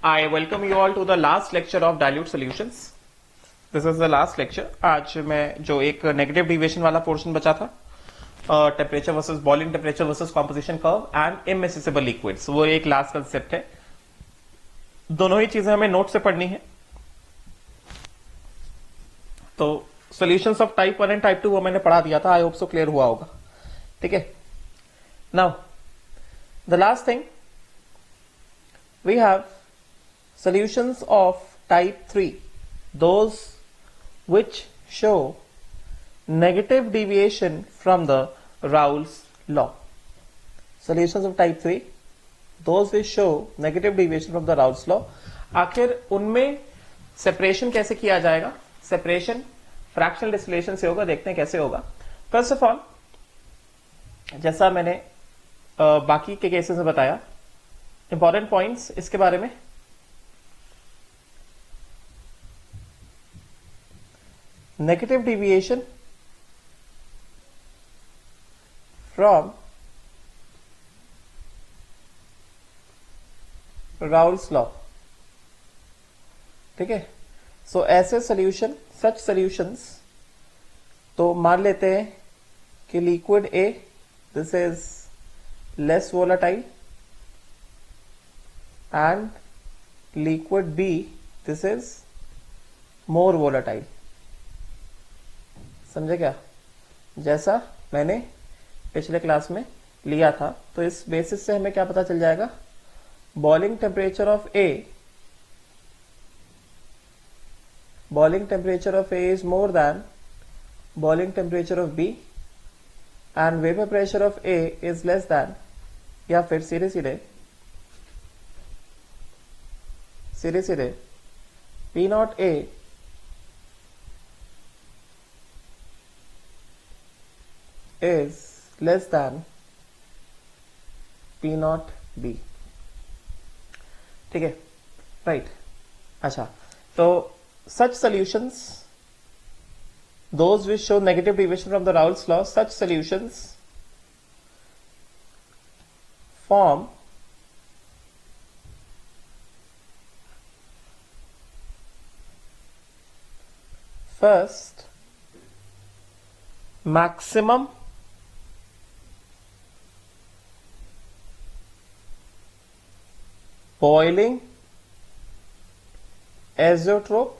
I welcome you all to the last lecture of dilute solutions. This is the last lecture. आज मैं जो एक negative deviation वाला portion बचा था, temperature versus boiling temperature versus composition curve and immiscible liquids, वो एक last concept है. दोनों ही चीजें हमें नोट से पढ़नी है. तो solutions of type 1 and type 2 वो मैंने पढ़ा दिया था. आई होप सो क्लियर हुआ होगा. ठीक है. Now the last thing we have solutions of type 3, those which show negative deviation from the Raoult's law. Solutions of type 3, those which show negative deviation from the Raoult's law. आखिर उनमें separation कैसे किया जाएगा? Separation fractional distillation से होगा. देखते हैं कैसे होगा. फर्स्ट ऑफ ऑल, जैसा मैंने बाकी के केसेस में बताया, इंपॉर्टेंट पॉइंट्स इसके बारे में. Negative deviation from Raoul's law. ठीक है. सो ऐसे सॉल्यूशन, सच सॉल्यूशंस, तो मान लेते हैं कि liquid A, this is less volatile, and liquid B, this is more volatile. समझे क्या? जैसा मैंने पिछले क्लास में लिया था. तो इस बेसिस से हमें क्या पता चल जाएगा? Boiling temperature of A, boiling temperature of A is more than boiling temperature of B and vapour pressure of A is less than, या फिर सीधे सीधे P naught A is less than P not B. ठीक है. Right. अच्छा, तो such solutions, those which show negative deviation from the Raoult's law, such solutions form first maximum boiling azeotrope.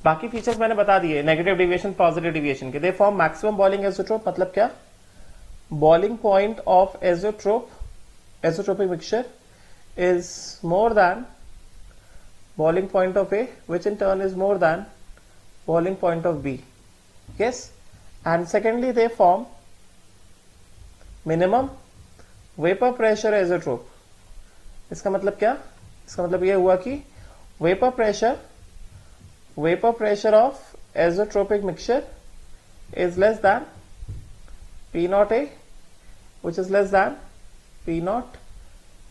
बाकी features मैंने बता दिए, नेगेटिव डिविएशन, पॉजिटिव डिविएशन के. They form maximum boiling azeotrope. मतलब क्या? Boiling point of azeotrope, azeotropic mixture is more than boiling point of A, which in turn is more than boiling point of B. Yes. And secondly, they form minimum vapor pressure azeotrope. इसका मतलब क्या? इसका मतलब यह हुआ कि vapor pressure of azeotropic mixture is less than P naught A, which is less than P naught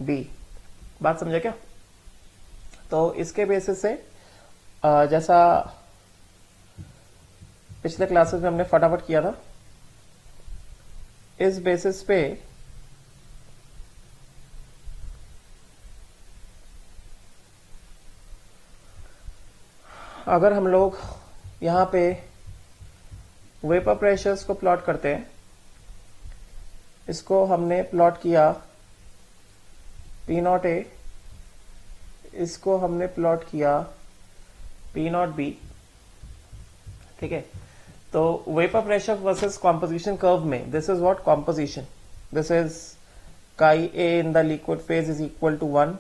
B. बात समझे क्या? तो इसके बेसिस से जैसा पिछले क्लासेस में हमने फटाफट किया था, इस बेसिस पे अगर हम लोग यहां पे वेपर प्रेशर्स को प्लॉट करते हैं, इसको हमने प्लॉट किया P नॉट A, इसको हमने प्लॉट किया P नॉट B. ठीक है. तो vapour pressure versus composition curve में, this is what composition. This is chi A in the liquid phase is equal to 1,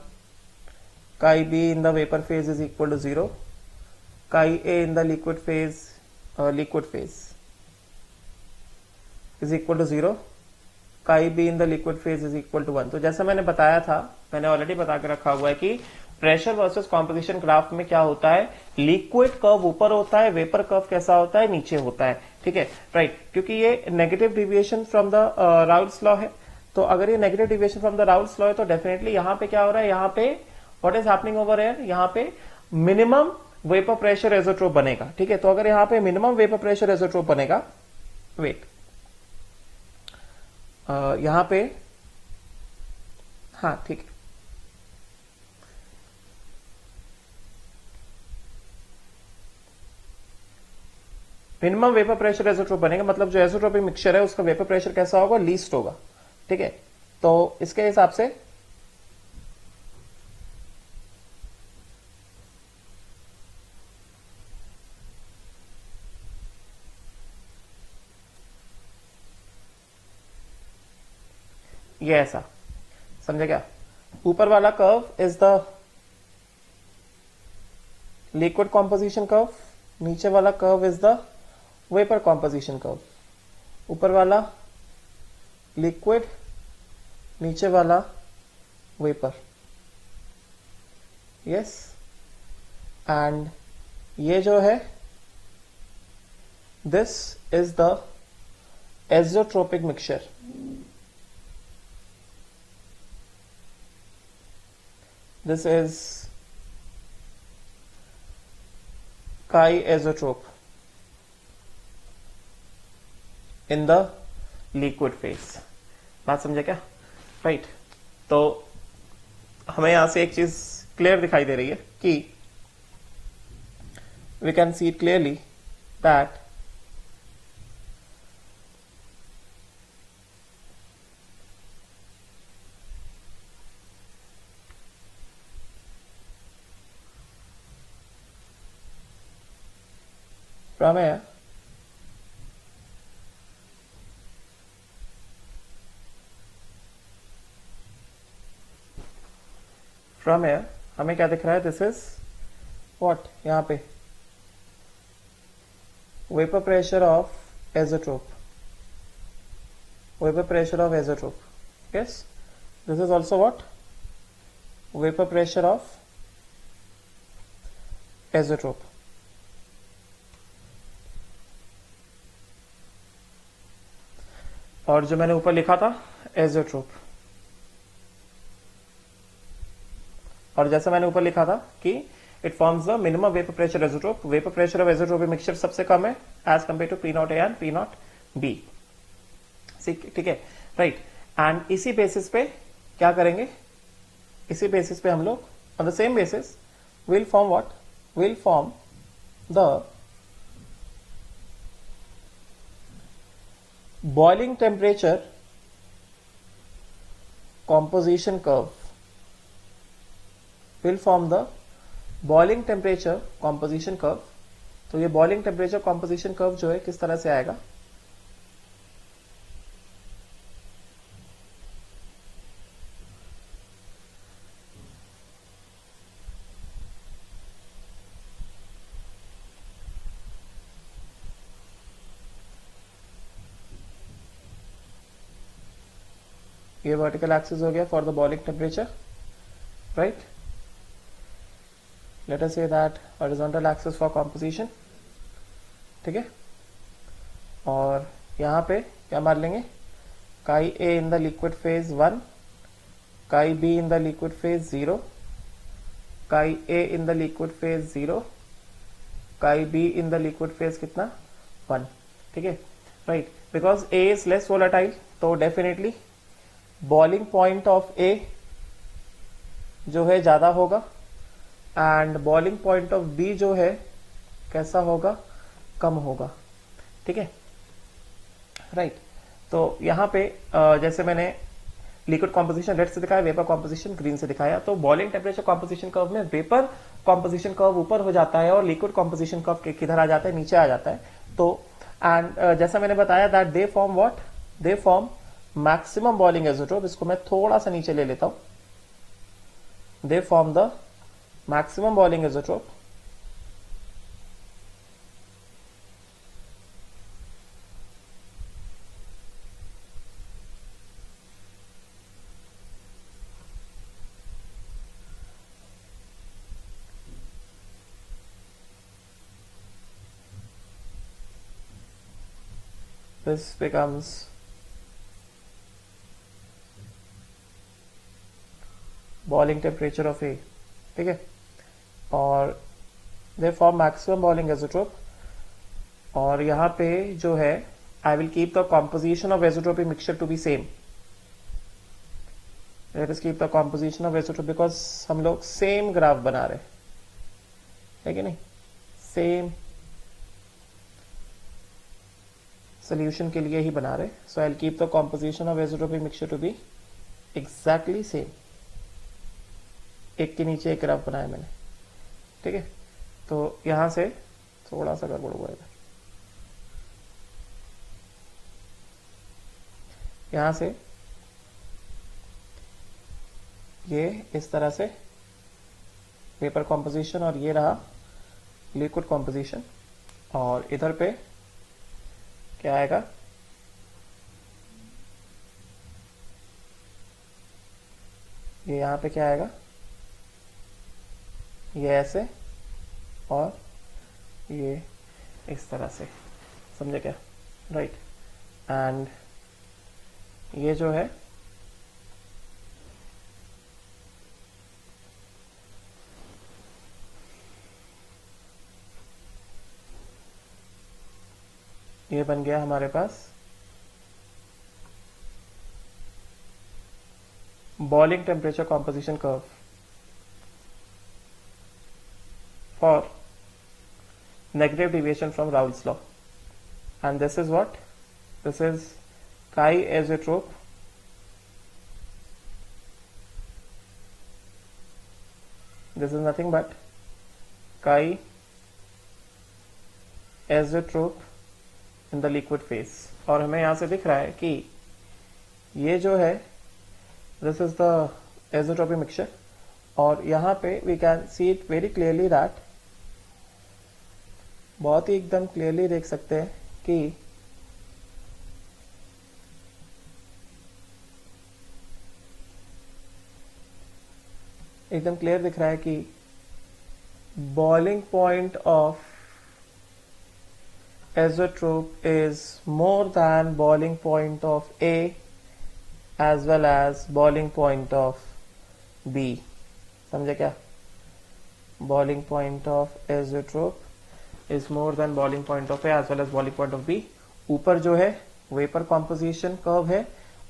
chi B in the vapour phase is equal to 0, chi A in the liquid phase is equal to 0, chi B in the liquid phase is equal to 1. तो जैसा मैंने बताया था, मैंने already बता के रखा हुआ है कि प्रेशर वर्सेस कॉम्पोजिशन ग्राफ में क्या होता है? लिक्विड कर्व ऊपर होता है, वेपर कर्व कैसा होता है? नीचे होता है. ठीक है. राइट. क्योंकि ये negative deviation from the Raoult's law है. तो अगर ये negative deviation from the Raoult's law है, तो डेफिनेटली यहां पे क्या हो रहा है? यहां पे what is happening over here? यहां पे मिनिमम वेपर प्रेशर एजोट्रोप बनेगा. ठीक है. तो अगर यहां पे मिनिमम वेपर प्रेशर एजोट्रोप बनेगा, वेट, यहां पे, हाँ ठीक है, मिनिमम वेपर प्रेशर एजोट्रोप बनेगा, मतलब जो एजोट्रोपिक मिक्सचर है उसका वेपर प्रेशर कैसा होगा, लीस्ट होगा। ठीक है, तो इसके हिसाब से ये ऐसा समझे क्या, ऊपर वाला curve is the liquid composition curve, नीचे वाला curve is the vapour composition curve. ऊपर वाला लिक्विड, नीचे वाला वेपर, यस। एंड ये जो है this is the azeotropic mixture. This is chi-azotrope in the liquid phase. बात समझे क्या, राइट तो हमें यहां से एक चीज क्लियर दिखाई दे रही है कि we can see clearly that from here हमें क्या दिख रहा है, दिस इज व्हाट, यहां पे vapour pressure of azeotrope, vapour pressure of azeotrope, yes. This is also what, vapour pressure of azeotrope. और जो मैंने ऊपर लिखा था एज़ोट्रोप, और जैसे मैंने ऊपर लिखा था कि it forms the minimum vapour pressure azeotrope, vapour pressure of azeotropic mixture सबसे कम है as compare to P not A and P naught B. ठीक है, राइट। एंड इसी बेसिस पे क्या करेंगे, इसी बेसिस पे हम लोग on the same basis will form what, will form the boiling temperature composition curve, will form the boiling temperature composition curve। तो ये boiling temperature composition curve जो है किस तरह से आएगा, ये वर्टिकल एक्सिस हो गया for the boiling temperature, right. Let us say that horizontal axis for composition, ठीक है। और यहां पे क्या मान लेंगे, काई ए इन द लिक्विड फेज 1, काई B in the liquid phase 0, काई ए इन द लिक्विड फेज 0, काई B in the liquid phase कितना 1, ठीक है, right. Because A is less volatile तो डेफिनेटली बॉइलिंग पॉइंट ऑफ ए जो है ज्यादा होगा and boiling point of B जो है कैसा होगा, कम होगा, ठीक है, राइट। तो यहां पे जैसे मैंने लिक्विड कॉम्पोजिशन रेड से दिखाया, वेपर कॉम्पोजिशन ग्रीन से दिखाया, तो बॉइलिंग टेम्परेचर कॉम्पोजिशन कर्व में वेपर कॉम्पोजिशन कर्व ऊपर हो जाता है और लिक्विड कॉम्पोजिशन कर्व किधर आ जाता है, नीचे आ जाता है। तो एंड जैसा मैंने बताया that they form what, they form maximum boiling azeotrope. इसको मैं थोड़ा सा नीचे ले लेता हूं, they form the maximum boiling azeotrope this becomes boiling temperature of A, ठीक है, और they form maximum boiling azeotrope. और यहां पे जो है I will keep the composition of azeotropic mixture to be same, let us keep the composition of azeotrope because हम लोग सेम ग्राफ बना रहे हैं, है कि नहीं, सेम सोल्यूशन के लिए ही बना रहे. So I will keep the composition of azeotropic mixture to be exactly same. एक के नीचे एक ग्राफ बनाया मैंने. ठीक है, तो यहां से थोड़ा सा गड़बड़ हुआ है. यहां से ये इस तरह से वेपर कॉम्पोजिशन और ये रहा लिक्विड कॉम्पोजिशन. और इधर पे क्या आएगा, ये यहां पे क्या आएगा, ये ऐसे और ये इस तरह से. समझे क्या? राइट. एंड ये जो है ये बन गया हमारे पास boiling temperature composition curve for negative deviation from Raoult's law. And this is what? This is chi-azeotrope this is nothing but chi-azeotrope in the liquid phase. और हमें यहां से दिख रहा है कि ये जो है this is the azeotropic mixture. और यहां पे we can see it very clearly that बहुत ही एकदम क्लियरली देख सकते हैं कि एकदम क्लियर दिख रहा है कि boiling point of azeotrope is more than boiling point of A as well as boiling point of B. समझे क्या? Boiling point of azeotrope is more than boiling point of A as well as boiling point of B. ऊपर जो है vapour composition curve है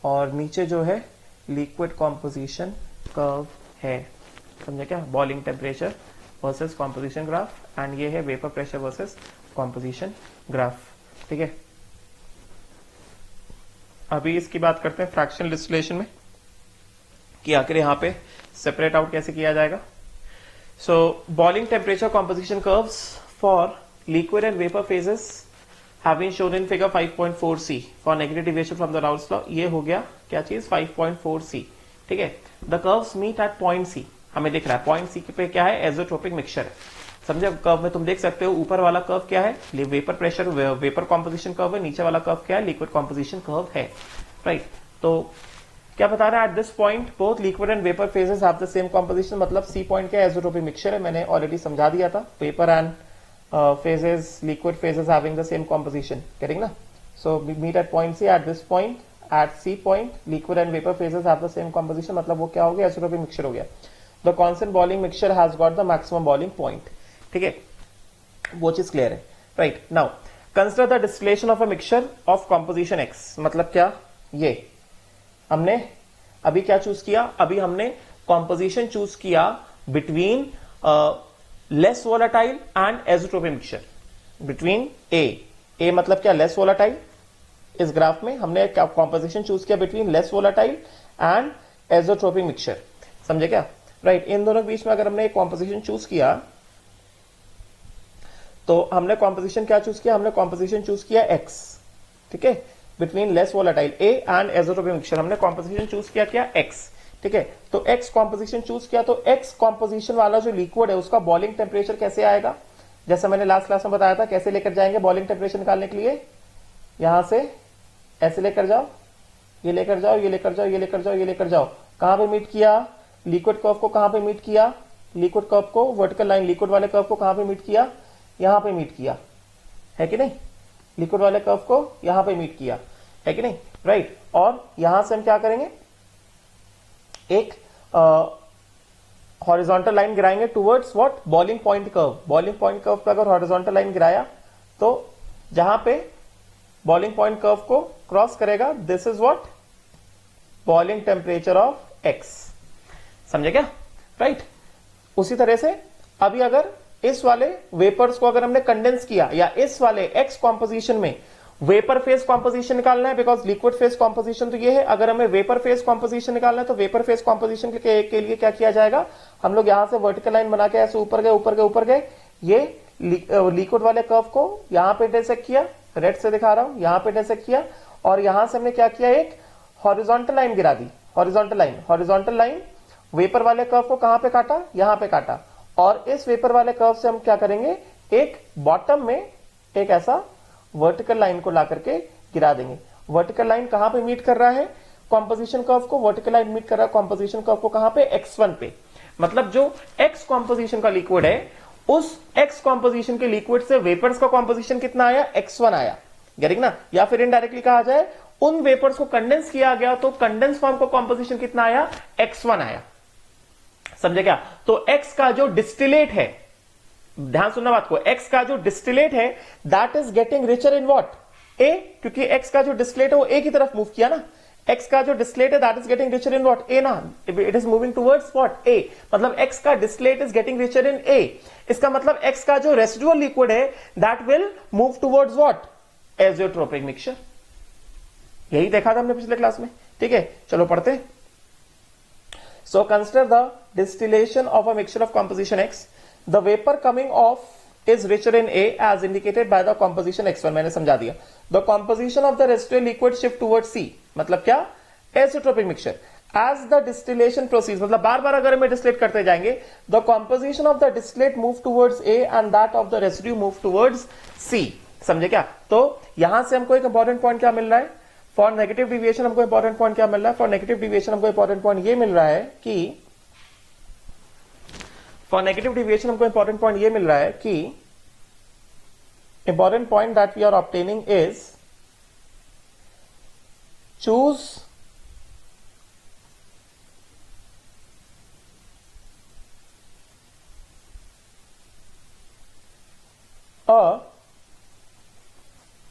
और नीचे जो है लिक्विड कॉम्पोजिशन कर्व है. समझे क्या? Boiling temperature versus composition graph and ये है vapour pressure versus composition graph. ठीक है, अभी इसकी बात करते हैं फ्रैक्शनल डिस्टिलेशन में कि आखिर यहां पे सेपरेट आउट कैसे किया जाएगा. सो boiling temperature composition curves for liquid and vapor phases have been shown in figure 5.4c for negative deviation from the Raoult's law. ये हो गया क्या चीज 5.4c. ठीक है, the curves meet at point C. हमें दिख रहा है पॉइंट सी पे क्या है, एज़ोट्रोपिक मिक्सचर है. समझे? कर्व में तुम देख सकते हो ऊपर वाला कर्व क्या है, vapour pressure vapour composition curve है. नीचे वाला कर्व क्या है, लिक्विड कॉम्पोजिशन कर्व है. राइट. तो क्या बता रहा है, at this point both liquid and vapour phases have the same composition. मतलब सी पॉइंट क्या है, एज़ोट्रोपिक मिक्सचर है. मैंने ऑलरेडी समझा दिया था. Vapour and phases, liquid phases having the same composition. Getting na? So we meet at point C. At this point, at C point, liquid and vapor phases have the same composition. मतलब वो क्या हो गया, azeotropic mixture हो गया. The constant boiling mixture has got the maximum boiling point. ठीक है, वो चीज क्लियर है. Right. Now consider the distillation of a mixture of composition X. मतलब क्या, ये हमने अभी क्या चूज किया, अभी हमने composition चूज किया between less volatile and azeotropic mixture. Between A मतलब क्या, लेस वोलाटाइल. इस ग्राफ में हमने कॉम्पोजिशन चूज किया between less volatile and azeotropic mixture. समझे क्या? राइट. इन दोनों के बीच में अगर हमने एक कॉम्पोजिशन चूज किया तो हमने कॉम्पोजिशन क्या चूज किया, हमने कॉम्पोजिशन चूज किया एक्स. ठीक है, between less volatile A and azeotropic mixture हमने कॉम्पोजिशन चूज किया क्या, एक्स. ठीक है, तो एक्स कॉम्पोजिशन चूज किया तो एक्स कॉम्पोजिशन वाला जो लिक्विड है उसका बॉइलिंग टेम्परेचर कैसे आएगा, जैसा मैंने लास्ट क्लास में बताया था. कैसे लेकर जाएंगे बॉइलिंग टेम्परेचर निकालने के लिए, यहां से ऐसे लेकर जाओ, ये लेकर जाओ, ये लेकर जाओ, ये लेकर जाओ, ये लेकर जाओ. कहां पे मीट किया, लिक्विड कर्व को कहां पे मीट किया, लिक्विड कर्व को वर्टिकल लाइन लिक्विड वाले कर्व को कहां पे मीट किया, यहां पे मीट किया है कि नहीं. लिक्विड वाले कर्व को यहां पे मीट किया है कि नहीं. राइट. और यहां से हम क्या करेंगे, एक हॉरिजॉन्टल लाइन गिराएंगे towards what, boiling point curve. Boiling point curve पे अगर हॉरिजॉन्टल लाइन गिराया तो जहां पे बॉइलिंग पॉइंट कर्व को क्रॉस करेगा, this is what, boiling temperature of X. समझे क्या? राइट. उसी तरह से अभी अगर इस वाले वेपर्स को अगर हमने कंडेंस किया या इस वाले एक्स कॉम्पोजिशन में वेपर फेज कॉम्पोजिशन निकालना है, बिकॉज लिक्विड फेज कॉम्पोजिशन तो ये है। अगर हमें वेपर फेज कॉम्पोजिशन निकालना है तो वेपर फेज कॉम्पोजिशन के लिए क्या किया जाएगा, हम लोग यहां से वर्टिकल लाइन बना के ऐसे ऊपर गए ऊपर गए ऊपर गए, ये लिक्विड वाले कर्व को यहां पे इंटरसेक्ट किया, रेड से दिखा रहा हूं, यहां पे इंटरसेक्ट किया, और यहां से हमने क्या किया, एक हॉरिजॉन्टल लाइन गिरा दी, हॉरिजॉन्टल लाइन वेपर वाले कर्व को कहां पे काटा, यहां पे काटा, और इस वेपर वाले कर्व से हम क्या करेंगे, एक बॉटम में एक ऐसा वर्टिकल लाइन को ला करके गिरा देंगे। वर्टिकल लाइन कहां पे मीट कर रहा है, कॉम्पोजिशन कर्व को, वर्टिकल लाइन मीट कर रहा है कॉम्पोजिशन कर्व को कहां पे, x1 पे। मतलब जो x कॉम्पोजिशन का लिक्विड है, उस x कॉम्पोजिशन के लिक्विड से वेपर्स का कॉम्पोजिशन कितना आया, x1 आया, गेटिंग ना। या फिर इनडायरेक्टली कहा जाए, उन वेपर्स को कंडेंस किया गया तो कंडेंस फॉर्म का कॉम्पोजिशन कितना आया, x1 आया। समझे क्या? तो x का जो डिस्टिलेट है, ध्यान सुनना बात को, x का जो डिस्टिलेट है that is getting richer in what, a, क्योंकि x का जो डिस्टिलेट है वो a की तरफ मूव किया ना, x का जो डिस्टिलेट है that is getting richer in what, a ना, it is moving towards what, a, मतलब x का distillate is getting richer in a। इसका मतलब x का जो रेसिडुअल लिक्विड है that will move towards what, azeotropic mixture. यही देखा था हमने पिछले क्लास में, ठीक है। चलो पढ़ते हैं। So consider the distillation of a mixture of composition X. The vapor coming off is richer in A as indicated by the composition X1. मैंने समझा दिया। The composition of the residual liquid shift towards C. मतलब क्या? Azeotropic mixture. As the distillation proceeds, मतलब बार बार अगर हमें distillate करते जाएंगे, the composition of the distillate move towards A and that of the residue move towards C. समझे क्या? तो यहां से हमको एक इंपॉर्टेंट पॉइंट क्या मिल रहा है, फॉर नेगेटिव डिविएशन हमको इंपॉर्टेंट पॉइंट क्या मिल रहा है, फॉर नेगेटिव डिविएशन हमको इंपॉर्टेंट पॉइंट ये मिल रहा है कि, फॉर नेगेटिव डिविएशन हमको इंपॉर्टेंट पॉइंट ये मिल रहा है कि, important point that we are obtaining is choose a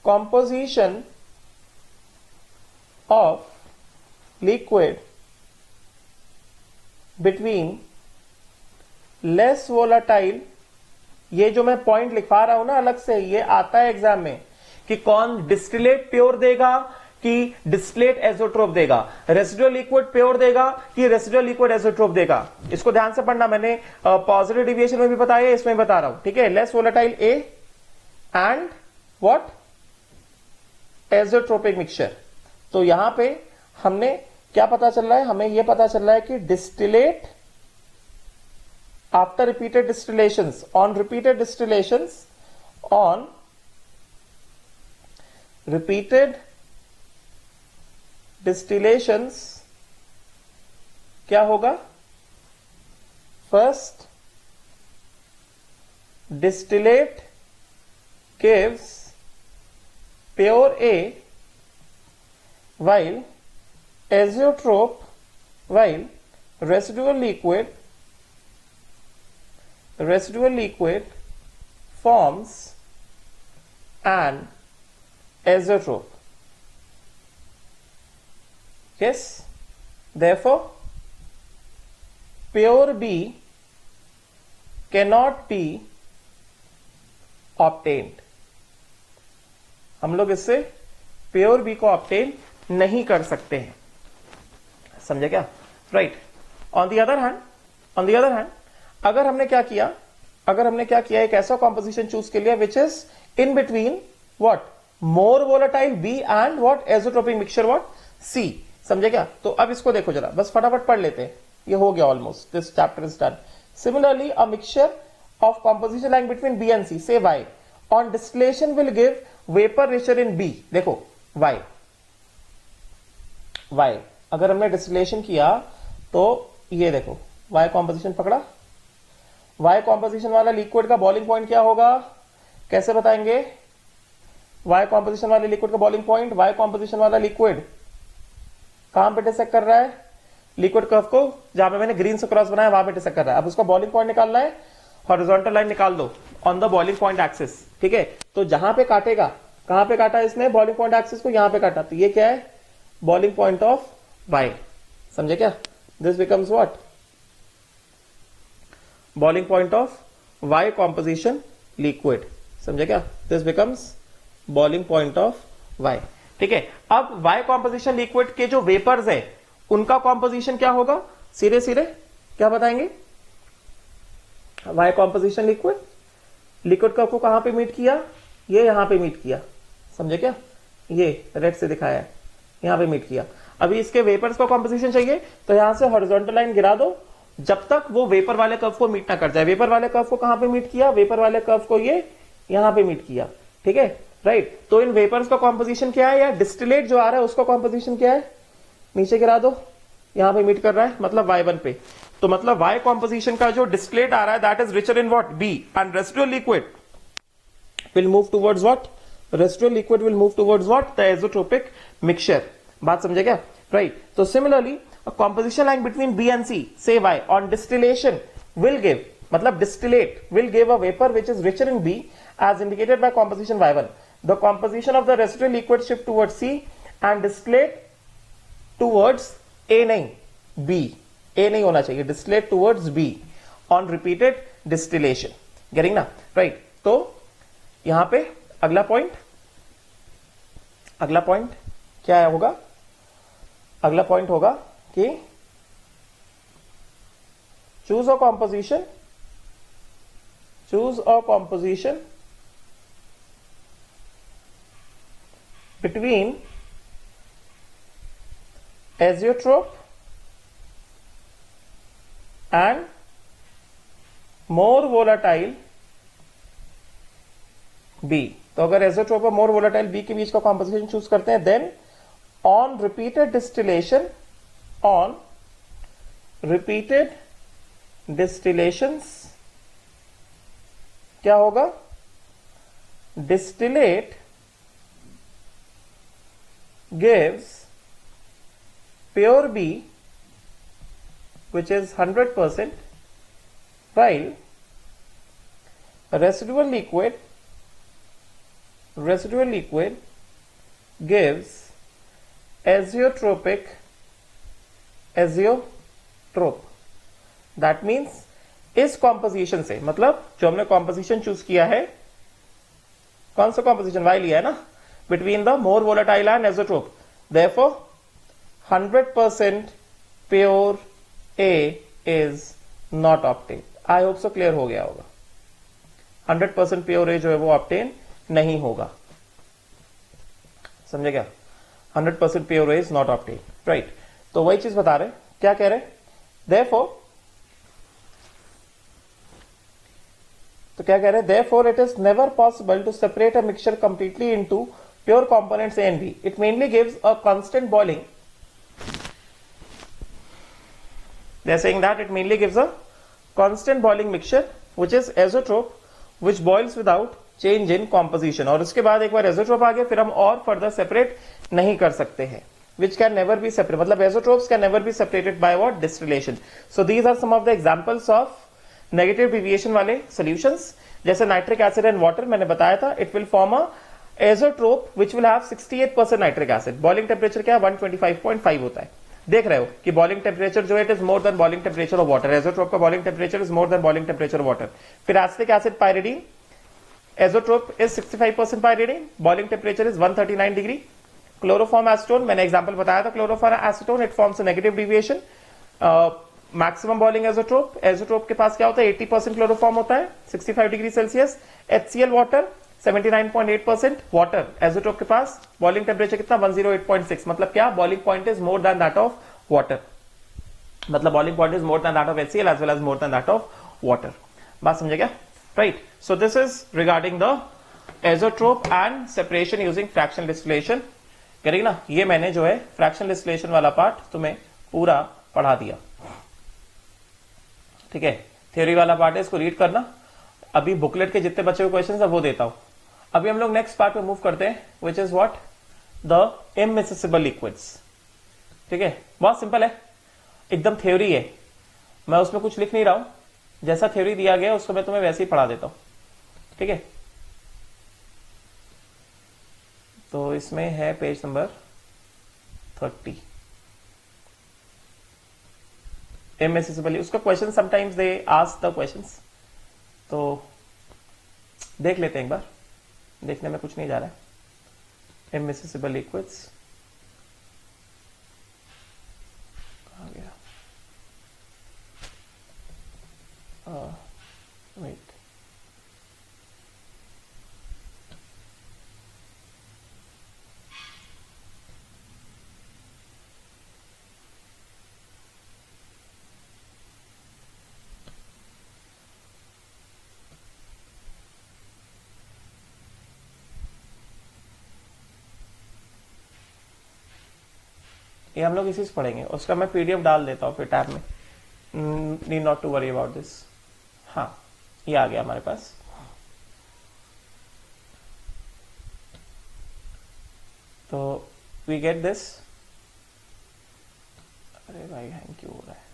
composition of liquid between less volatile, ये जो मैं पॉइंट लिखवा रहा हूं ना अलग से, ये आता है एग्जाम में कि कौन डिस्टिलेट प्योर देगा कि डिस्टिलेट एजोट्रोप देगा, रेसिडुअल लिक्विड प्योर देगा कि रेसिडुअल लिक्विड एजोट्रोप देगा। इसको ध्यान से पढ़ना, मैंने पॉजिटिव डिविएशन में भी बताया, इसमें बता रहा हूं, ठीक है। Less volatile A and what, azeotropic mixture. तो यहां पे हमने क्या पता चल रहा है, हमें यह पता चल रहा है कि distillate after repeated distillations, on repeated distillations, on repeated distillations क्या होगा, first distillate gives pure A while azeotrope, while residual liquid forms an azeotrope. Yes, therefore pure B cannot be obtained. हम लोग इससे प्योर बी को obtain नहीं कर सकते हैं, समझे क्या, right. On the other hand अगर हमने क्या किया, एक ऐसा कॉम्पोजिशन चूज कर लिया which is in between what, more volatile B and what, azeotropic mixture what, C, समझे क्या। तो अब इसको देखो जरा, बस फटाफट पढ़ लेते हैं, ये हो गया almost, this chapter is done. Similarly a mixture of composition like between B and C, say Y, on distillation will give vapour richer in B. देखो वाई अगर हमने डिस्टिलेशन किया तो ये देखो वाई कॉम्पोजिशन पकड़ा, वाई कॉम्पोजिशन वाला liquid का बॉइलिंग पॉइंट क्या होगा, कैसे बताएंगे, वाई कॉम्पोजिशन वाले लिक्विड का बॉइलिंग पॉइंट, वाई कॉम्पोजिशन वाला लिक्विड कहां पे डिसेक्ट कर रहा है, लिक्विड कर्व को जहां पे मैंने ग्रीन से क्रॉस बनाया वहां पे डिसेक्ट कर रहा है। अब उसका बॉइलिंग पॉइंट निकालना है, हॉरिजॉन्टल लाइन निकाल दो on the boiling point axis, ठीक है। तो जहां पे काटेगा, कहां पे काटा इसने बॉइलिंग पॉइंट एक्सिस को, यहां पे काटा, तो ये क्या है, बॉइलिंग पॉइंट ऑफ वाई, समझे क्या, this becomes what, boiling point of Y composition liquid, समझे क्या, this becomes boiling point of y, ठीक है। अब y कॉम्पोजिशन लिक्विड के जो वेपर्स है उनका कॉम्पोजिशन क्या होगा, सीधे सीधे क्या बताएंगे, y कॉम्पोजिशन लिक्विड, लिक्विड का को कहां पे मीट किया, ये यहां पे मीट किया, समझे क्या, ये रेड से दिखाया है, यहां पे मीट किया। अभी इसके वेपर्स का कॉम्पोजिशन चाहिए तो यहां से हॉरिजॉन्टल लाइन गिरा दो जब तक वो वेपर वाले कर्व को मीट ना कर जाए। वेपर वाले कर्व को कहां पे मीट किया, वेपर वाले कर्व को ये यहां पे मीट किया, ठीक है, राइट। तो इन वेपर्स का कॉम्पोजिशन क्या है, या डिस्टिलेट जो आ रहा है उसका कॉम्पोजिशन क्या है, नीचे गिरा दो, यहां पे मीट कर रहा है, मतलब y1 पे। तो मतलब y कॉम्पोजिशन का जो डिस्टिलेट आ रहा है that is richer in what, B, and residual liquid will move towards what, residual liquid will move towards what, the azeotropic mixture. बात समझे क्या, राइट। तो similarly a composition line between B and C, say Y, on distillation will give, मतलब distillate will give a vapor which is richer in B as indicated by composition Y1. The composition of the residual liquid shift towards C and distillate towards A, नहीं B, A नहीं होना चाहिए, distillate towards B on repeated distillation. Getting ना, right? तो यहां पे अगला point क्या होगा, अगला पॉइंट होगा कि choose a composition between azeotrope and more volatile B। तो अगर एज़ोट्रोप और मोर वोलेटाइल B के बीच का कॉम्पोजिशन चूज करते हैं, देन on repeated distillations क्या होगा, distillate gives pure B which is 100%, while residual liquid gives azeotrope, that means इस कॉम्पोजिशन से, मतलब जो हमने कॉम्पोजिशन चूज किया है, कौन सा कॉम्पोजिशन, वाई लिया है ना, between the more volatile and azeotrope, therefore 100% pure A is not obtain. I hope so clear हो गया होगा। 100% प्योर ए जो है वो ऑब्टेन नहीं होगा, समझे क्या, 100% pure A is not obtain, right. तो वही चीज बता रहे, क्या कह रहे, therefore, तो क्या कह रहे हैं, therefore it is never possible to separate a mixture completely into pure components A and B. It mainly gives a constant boiling. They are saying that it mainly gives a constant boiling mixture which is azeotrope, which boils without change in composition. और उसके बाद एक बार azeotrope आ गया, फिर हम और further separate नहीं कर सकते हैं, which can never be separated, मतलब azeotropes can never be separated by what, distillation. So these are some of the examples of negative deviation वाले solutions, जैसे नाइट्रिक एसिड एंड वाटर मैंने बताया था, it will form a azeotrope which will have 68% nitric acid. Boiling temperature क्या है, 125.5 होता है। देख रहे हो कि बॉइलिंग टेम्परेचर जो है it is more than boiling temperature of water, azeotrope का boiling temperature is more than boiling temperature of water. फिर acetic acid pyridine, azeotrope is 65% pyridine, boiling temperature is 139 degree. Chloroform acetone, मैंने example बताया था, chloroform acetone it forms a negative deviation. Maximum boiling azeotrope, azeotrope के पास क्या होता है, 80% chloroform होता है, 65 degree Celsius. HCl water 79.8% water, azeotrope के पास बॉइलिंग टेम्परेचर कितना, 108.6, मतलब क्या, boiling point is more than that of water, मतलब boiling point is more than that of HCl as well as more than that of water. बात समझे क्या, right. So this is regarding the azeotrope and separation using fractional distillation. करेंगे ना, ये मैंने जो है फ्रैक्शनल डिस्टिलेशन वाला पार्ट तुम्हें पूरा पढ़ा दिया, ठीक है। थ्योरी वाला पार्ट है, इसको रीड करना। अभी बुकलेट के जितने बचे हुए क्वेश्चंस है वो देता हूं। अभी हम लोग नेक्स्ट पार्ट पे मूव करते हैं, which is what, the immiscible liquids, ठीक है। बहुत सिंपल है, एकदम थ्योरी है, मैं उसमें कुछ लिख नहीं रहा हूं, जैसा थ्योरी दिया गया उसको मैं तुम्हें वैसे ही पढ़ा देता हूं, ठीक है। तो इसमें है पेज नंबर 30, इमिसिबल, उसका question sometimes they ask the questions, तो देख लेते हैं एक बार, देखने में कुछ नहीं जा रहा है। immiscible liquids कहाँ गया? Wait. ये हम लोग इसी से पढ़ेंगे, उसका मैं पीडीएफ डाल देता हूँ फिर टैब में, need not to worry about this. हाँ, ये आ गया हमारे पास। तो वी गेट दिस। अरे भाई हैंग क्यों हो रहा है?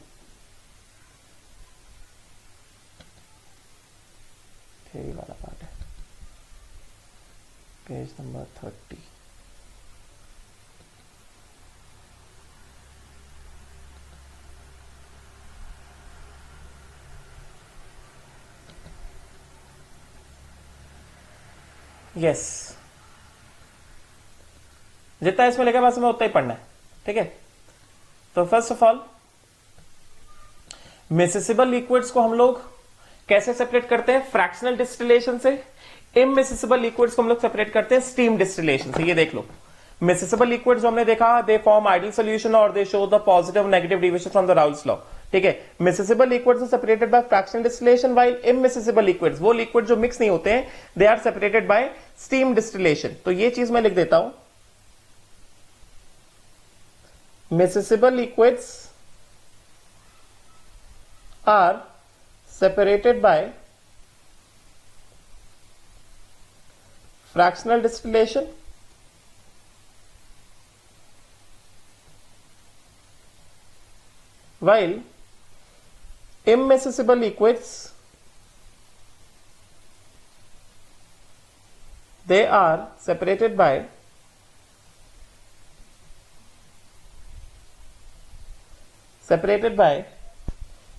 यही वाला पार्ट है, पेज नंबर 30। यस, जितना इसमें लिखा बस हमें उतना ही पढ़ना है, ठीक है। तो फर्स्ट ऑफ ऑल मिसिसिबल लिक्विड्स को हम लोग कैसे सेपरेट करते हैं? फ्रैक्शनल डिस्टिलेशन से। इमिसिसिबल लिक्विड्स को हम लोग सेपरेट करते हैं स्टीम डिस्टिलेशन से। ये देख लो, मिसिसिबल लिक्विड्स हमने देखा, दे फॉर्म आइडियल सॉल्यूशन और they show the positive negative deviation from the Raoult's law, ठीक है। Miscible liquids are separated by fractional distillation, while immiscible liquids, वो लिक्विड जो मिक्स नहीं होते हैं, they are separated by steam distillation. तो ये चीज मैं लिख देता हूं, miscible liquids are separated by fractional distillation, while immiscible liquids, they are separated by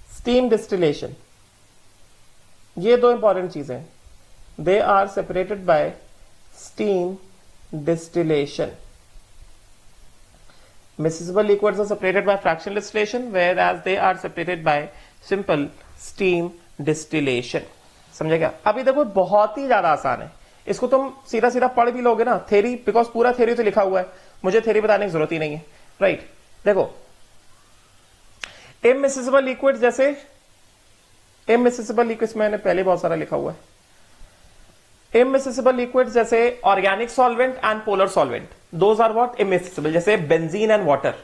steam distillation। ये दो इंपॉर्टेंट चीजें, they are separated by steam distillation. Miscible liquids are separated by fractional distillation, whereas they are separated by simple steam distillation. समझे क्या? अभी देखो बहुत ही ज्यादा आसान है, इसको तुम सीधा सीधा पढ़ भी लोगे ना, थ्योरी, बिकॉज पूरा थ्योरी तो लिखा हुआ है, मुझे थ्योरी बताने की जरूरत ही नहीं है, राइट। देखो इमिसिसिबल लिक्विड, जैसे इमिसिसिबल लिक्विड्स मैंने पहले बहुत सारा लिखा हुआ है। इमिसिसिबल लिक्विड जैसे organic solvent and polar solvent, those are what? Immiscible. जैसे benzene and water,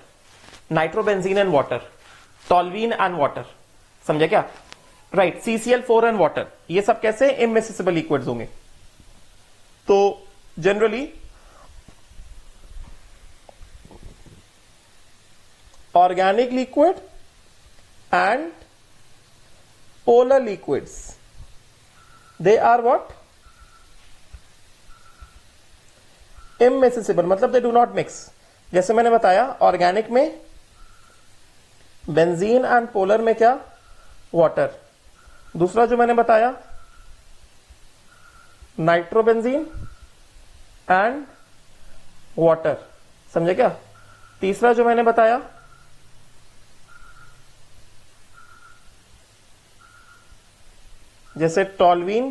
nitrobenzene and water, toluene and water, समझे क्या? राइट, CCl4 एंड वाटर, ये सब कैसे इमिसिसिबल लिक्विड्स होंगे? तो generally organic liquid and polar liquids, they are what? Immiscible, मतलब they do not mix। जैसे मैंने बताया, ऑर्गेनिक में बेंजीन एंड पोलर में क्या? वाटर। दूसरा जो मैंने बताया नाइट्रोबेंजीन एंड वाटर, समझे क्या? तीसरा जो मैंने बताया जैसे टॉल्वीन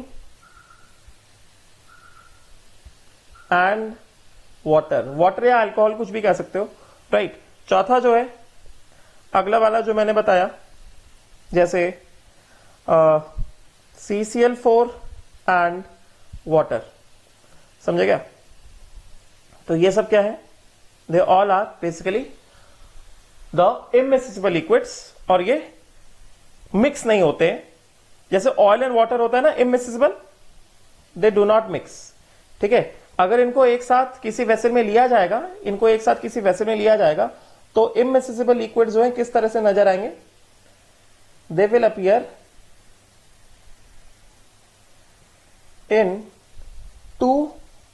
एंड वाटर, वाटर या अल्कोहल कुछ भी कह सकते हो, राइट। चौथा जो है अगला वाला जो मैंने बताया, जैसे CCl4 एंड वाटर, समझे क्या? तो ये सब क्या है? They all are basically the immiscible liquids, और ये मिक्स नहीं होते हैं। जैसे ऑयल एंड वाटर होता है ना इमिसिसिबल, दे डू नॉट मिक्स, ठीक है। अगर इनको एक साथ किसी वेसल में लिया जाएगा, इनको एक साथ किसी वेसल में लिया जाएगा, तो इमिसिसिबल लिक्विड जो है किस तरह से नजर आएंगे? They will appear in two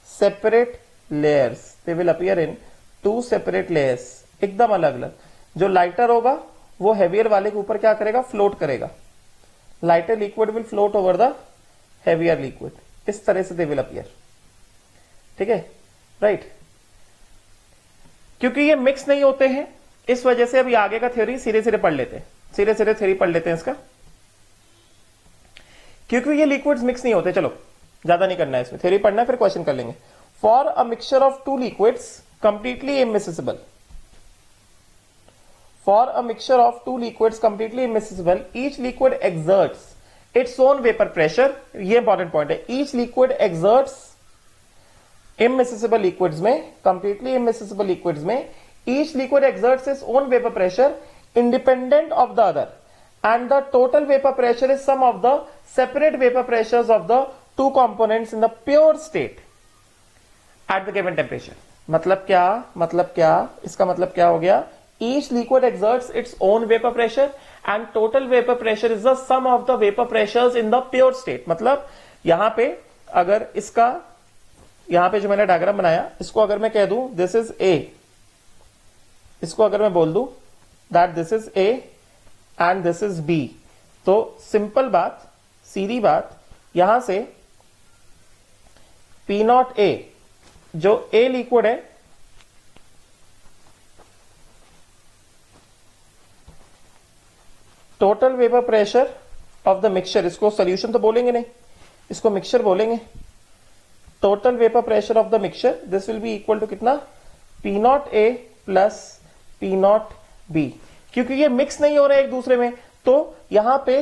separate layers, they will appear in two separate layers, एकदम अलग अलग। जो लाइटर होगा वो हेवियर वाले के ऊपर क्या करेगा? फ्लोट करेगा। Lighter liquid will float over the heavier liquid, इस तरह से दे विल अपीयर, ठीक है, राइट। क्योंकि ये मिक्स नहीं होते हैं, इस वजह से अभी आगे का थ्योरी सीधे सीधे पढ़ लेते हैं, सीधे सीधे थ्योरी पढ़ लेते हैं इसका। क्योंकि ये लिक्विड्स मिक्स नहीं होते, चलो ज्यादा नहीं करना है इसमें, थ्योरी पढ़ना है फिर क्वेश्चन कर लेंगे। For a mixture of two liquids completely immiscible, for a mixture of two liquids completely immiscible, each liquid exerts its own vapour pressure, ये इंपॉर्टेंट पॉइंट है, each liquid exerts immiscible liquids में, completely immiscible liquids में, each liquid exerts its own vapour pressure independent of the other, and the total vapor pressure is sum of the separate vapor pressures of the two components in the pure state at the given temperature। मतलब क्या, इसका मतलब क्या हो गया, each liquid exerts its own vapor pressure and total vapor pressure is the sum of the vapor pressures in the pure state। मतलब यहां पे अगर इसका, यहां पे जो मैंने डायग्राम बनाया, इसको अगर मैं कह दूं दिस इज A, इसको अगर मैं बोल दूं that this is A and this is B, तो सिंपल बात, सीधी बात, यहां से P नॉट ए, जो A लिक्विड है, total vapour pressure of the mixture, इसको सॉल्यूशन तो बोलेंगे नहीं, इसको मिक्सचर बोलेंगे, total vapour pressure of the mixture this will be equal to कितना, P naught A plus P naught B. क्योंकि ये मिक्स नहीं हो रहे एक दूसरे में, तो यहां पे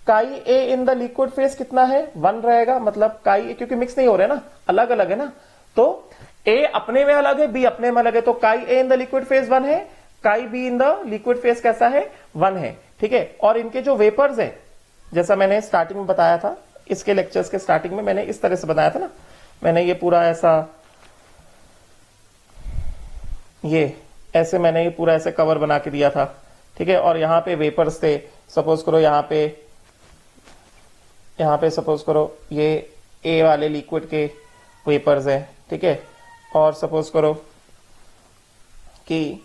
काई ए इन द लिक्विड फेज कितना है, 1 रहेगा, मतलब काई, क्योंकि मिक्स नहीं हो रहे ना, अलग अलग है ना, तो ए अपने में अलग है, बी अपने में अलग है, तो काई ए इन द लिक्विड फेज 1 है, काई B in the liquid phase कैसा है, 1 है, ठीक है। और इनके जो वेपर्स है, जैसा मैंने स्टार्टिंग में बताया था, इसके लेक्चर्स के स्टार्टिंग में मैंने इस तरह से बताया था ना, मैंने ये पूरा ऐसा, ये ऐसे मैंने ये पूरा ऐसे कवर बना के दिया था, ठीक है। और यहां पे वेपर्स थे, सपोज करो यहां पे सपोज करो ये ए वाले लिक्विड के वेपर्स है, ठीक है, और सपोज करो कि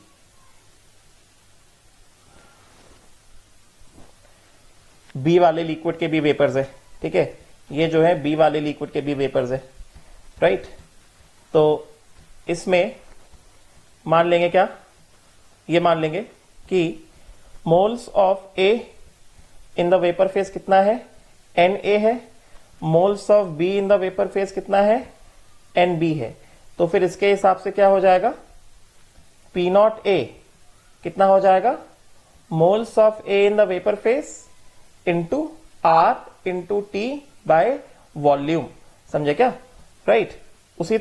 बी वाले लिक्विड के भी वेपर्स है, ठीक है, ये जो है बी वाले लिक्विड के भी वेपर्स है, राइट। तो इसमें मान लेंगे क्या, ये मान लेंगे कि moles of A in the vapour phase कितना है, Na है, moles of B in the vapour phase कितना है, Nb है। तो फिर इसके हिसाब से क्या हो जाएगा, P नॉट ए कितना हो जाएगा, moles of A in the vapour phase into R into T by volume, समझे क्या, राइट। उसी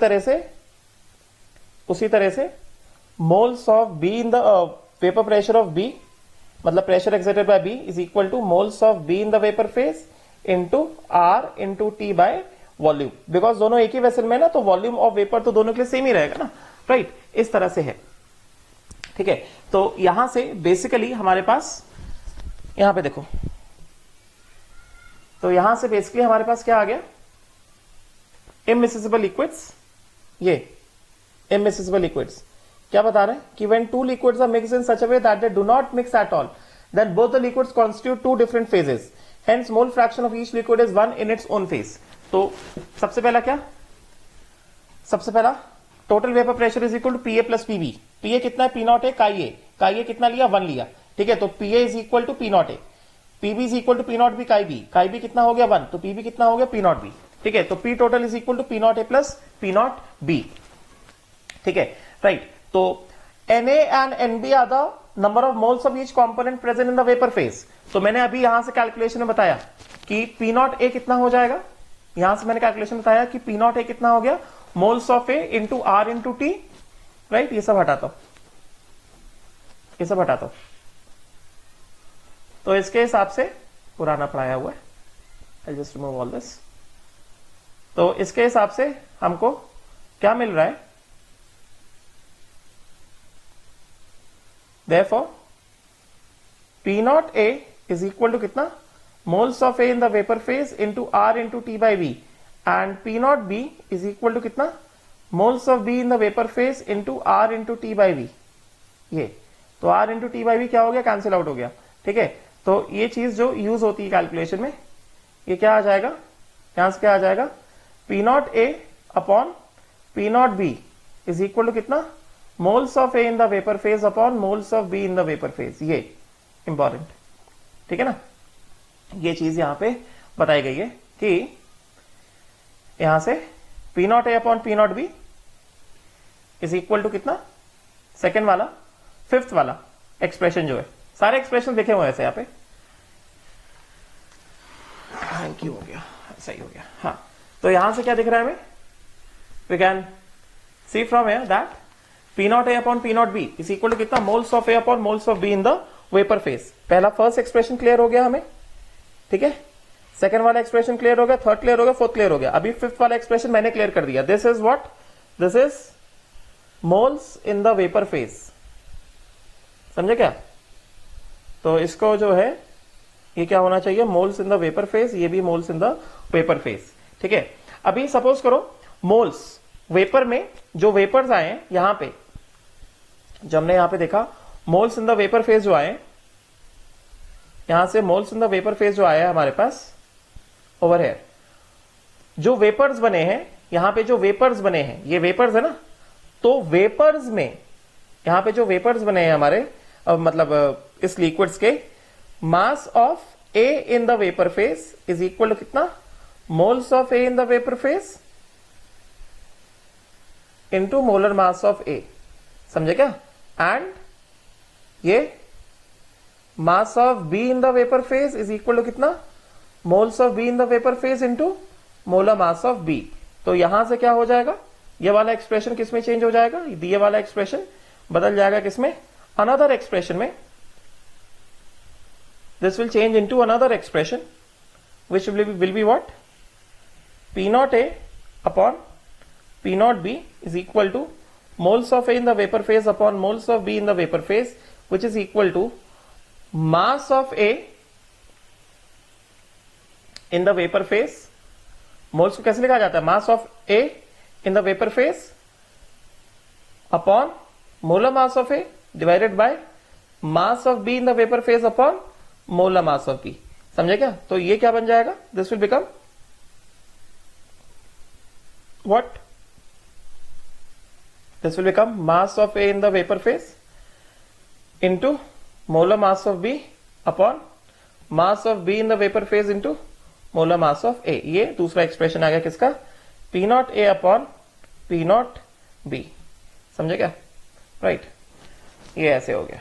तरह से moles of B in the vapour pressure of B, मतलब pressure exerted by B is equal to moles of B in the vapour phase into R into T by volume, because दोनों एक ही vessel में ना, तो volume of vapour तो दोनों के लिए सेम ही रहेगा ना, राइट। इस तरह से है, ठीक है। तो यहां से बेसिकली हमारे पास, यहां पे देखो, तो यहां से बेसिकली हमारे पास क्या आ गया, इमिसिबल लिक्विड्स, ये इमिसिबल लिक्विड्स क्या बता रहे हैं कि when two liquids are mixed in such a way that they do not mix at all, then both the liquids constitute two different phases, hence mole fraction of each liquid is 1 in its own phase। तो सबसे पहला क्या, सबसे पहला total vapour pressure is equal to PA plus PB, PA कितना है, P not a, काई ए कितना लिया, 1 लिया, ठीक है। तो PA is equal to P not A, PB is equal to P naught B, chi B कितना हो गया 1, तो पीबी कितना हो गया, पी नॉट बी, ठीक है। तो P total is equal to P not A plus P naught B, ठीक है, राइट। तो Na and Nb are the number of moles of each component present in the vapor phase। तो मैंने अभी यहां से कैलकुलेशन में बताया कि P नॉट ए कितना हो जाएगा, यहां से मैंने कैलकुलेशन बताया कि P नॉट ए कितना हो गया, moles of A into R into T, right. ये सब हटाता हूं, ये सब हटाता हूं, तो इसके हिसाब से पुराना पढ़ाया हुआ है, I just remove all this. तो इसके हिसाब से हमको क्या मिल रहा है, therefore P naught A is equal to कितना, moles of A in the vapor phase into R into T by V, and P naught B is equal to कितना, moles of B in the vapor phase into R into T by V। ये तो R into T by V क्या हो गया, cancel out हो गया, ठीक है। तो ये चीज जो यूज होती है कैलकुलेशन में, ये क्या आ जाएगा, यहां से क्या आ जाएगा, P naught A upon P naught B is equal to कितना, moles of A in the vapour phase upon moles of B in the vapour phase, ये इंपॉर्टेंट, ठीक है ना। ये चीज यहां पे बताई गई है कि यहां से P not A upon P naught B is equal to कितना, सेकेंड वाला, फिफ्थ वाला एक्सप्रेशन जो है, सारे एक्सप्रेशन देखे हुए ऐसे यहां पे, थैंक यू, हो गया, सही हो गया। हाँ, तो यहां से क्या दिख रहा है हमें, we can see from here that P not A upon P naught B is equal to कितना, moles of A upon moles of B in the vapour phase. पहला फर्स्ट एक्सप्रेशन क्लियर हो गया हमें, ठीक है, सेकंड वाला expression clear हो गया, थर्ड क्लियर हो गया, फोर्थ क्लियर हो गया, अभी फिफ्थ वाला एक्सप्रेशन मैंने क्लियर कर दिया। This is what, this is moles in the vapour phase, समझे क्या। तो इसको जो है ये क्या होना चाहिए, moles in the vapour phase, ये भी moles in the vapour phase, ठीक है। अभी सपोज करो मोल्स वेपर में जो वेपर्स आए हैं यहां पे, जब हमने यहां पे देखा moles in the vapour phase जो आए, यहां से moles in the vapour phase जो आया है हमारे पास ओवर हेयर, जो वेपर्स बने हैं यहां पे, जो वेपर्स बने हैं ये वेपर्स है ना, तो वेपर्स में यहां पे जो वेपर्स बने हैं हमारे मतलब इस लिक्विड्स के, mass of A in the vapour phase is equal to कितना, moles of A in the vapour phase into molar mass of A, समझे क्या। एंड ये mass of B in the vapour phase is equal to कितना, moles of B in the vapour phase into molar mass of B. तो यहां से क्या हो जाएगा, ये वाला एक्सप्रेशन किसमें चेंज हो जाएगा, ये वाला एक्सप्रेशन बदल जाएगा किसमें, अनदर एक्सप्रेशन में। This will change into another expression which will be what, P not A upon P naught B is equal to moles of A in the vapour phase upon moles of B in the vapour phase which is equal to mass of A in the vapour phase. Moles को कैसे लिखा जाता है, mass of A in the vapour phase upon molar mass of A divided by mass of B in the vapour phase upon molar mass of B, समझे क्या। तो ये क्या बन जाएगा, this will become what, this will become mass of A in the vapour phase into molar mass of B upon mass of B in the vapour phase into molar mass of A. ये दूसरा expression आ गया किसका, P not A upon P naught B, समझे क्या, right. ये ऐसे हो गया,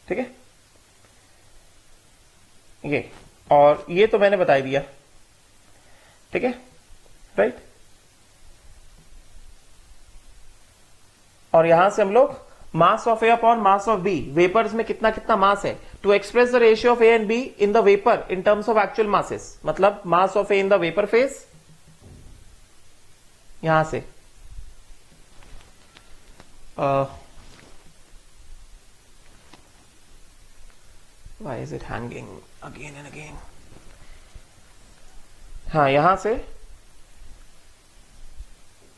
ठीक है, ये और ये तो मैंने बता दिया, ठीक है, राइट। और यहां से हम लोग mass of A upon mass of B, vapours में कितना कितना मास है, to express the ratio of A and B in the vapour in terms of actual masses, मतलब mass of A in the vapour phase, यहां से why is it hanging again and again, हाँ यहां से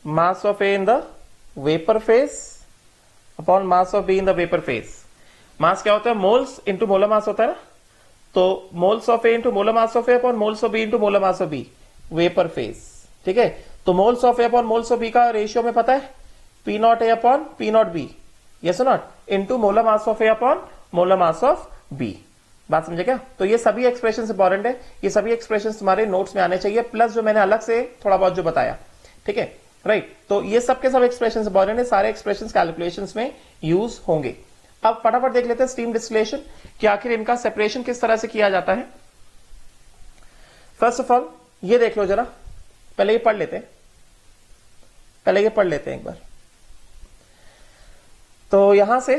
mass of A in the vapour phase upon mass of B in the vapour phase. Mass क्या होता है, moles into molar मास होता है ना, तो moles of A into molar mass of A upon moles of B into molar mass of B, vapour phase, ठीक है। तो moles of A upon moles of B का रेशियो में पता है, P not A upon P naught B, yes और not, into molar mass of A upon molar mass of B. बात समझे क्या। तो ये सभी एक्सप्रेशन इंपॉर्टेंट है, ये सभी एक्सप्रेशन तुम्हारे नोट्स में आने चाहिए, प्लस जो मैंने अलग से थोड़ा बहुत जो बताया, ठीक है, राइट। तो ये सब के सब एक्सप्रेशन इंपॉर्टेंट है, सारे एक्सप्रेशन कैलकुलेशंस में यूज होंगे। अब फटाफट देख लेते हैं स्टीम डिस्टिलेशन कि आखिर इनका सेपरेशन किस तरह से किया जाता है। फर्स्ट ऑफ ऑल ये देख लो जरा, पहले ये पढ़ लेते हैं, पहले ये पढ़ लेते हैं एक बार। तो यहां से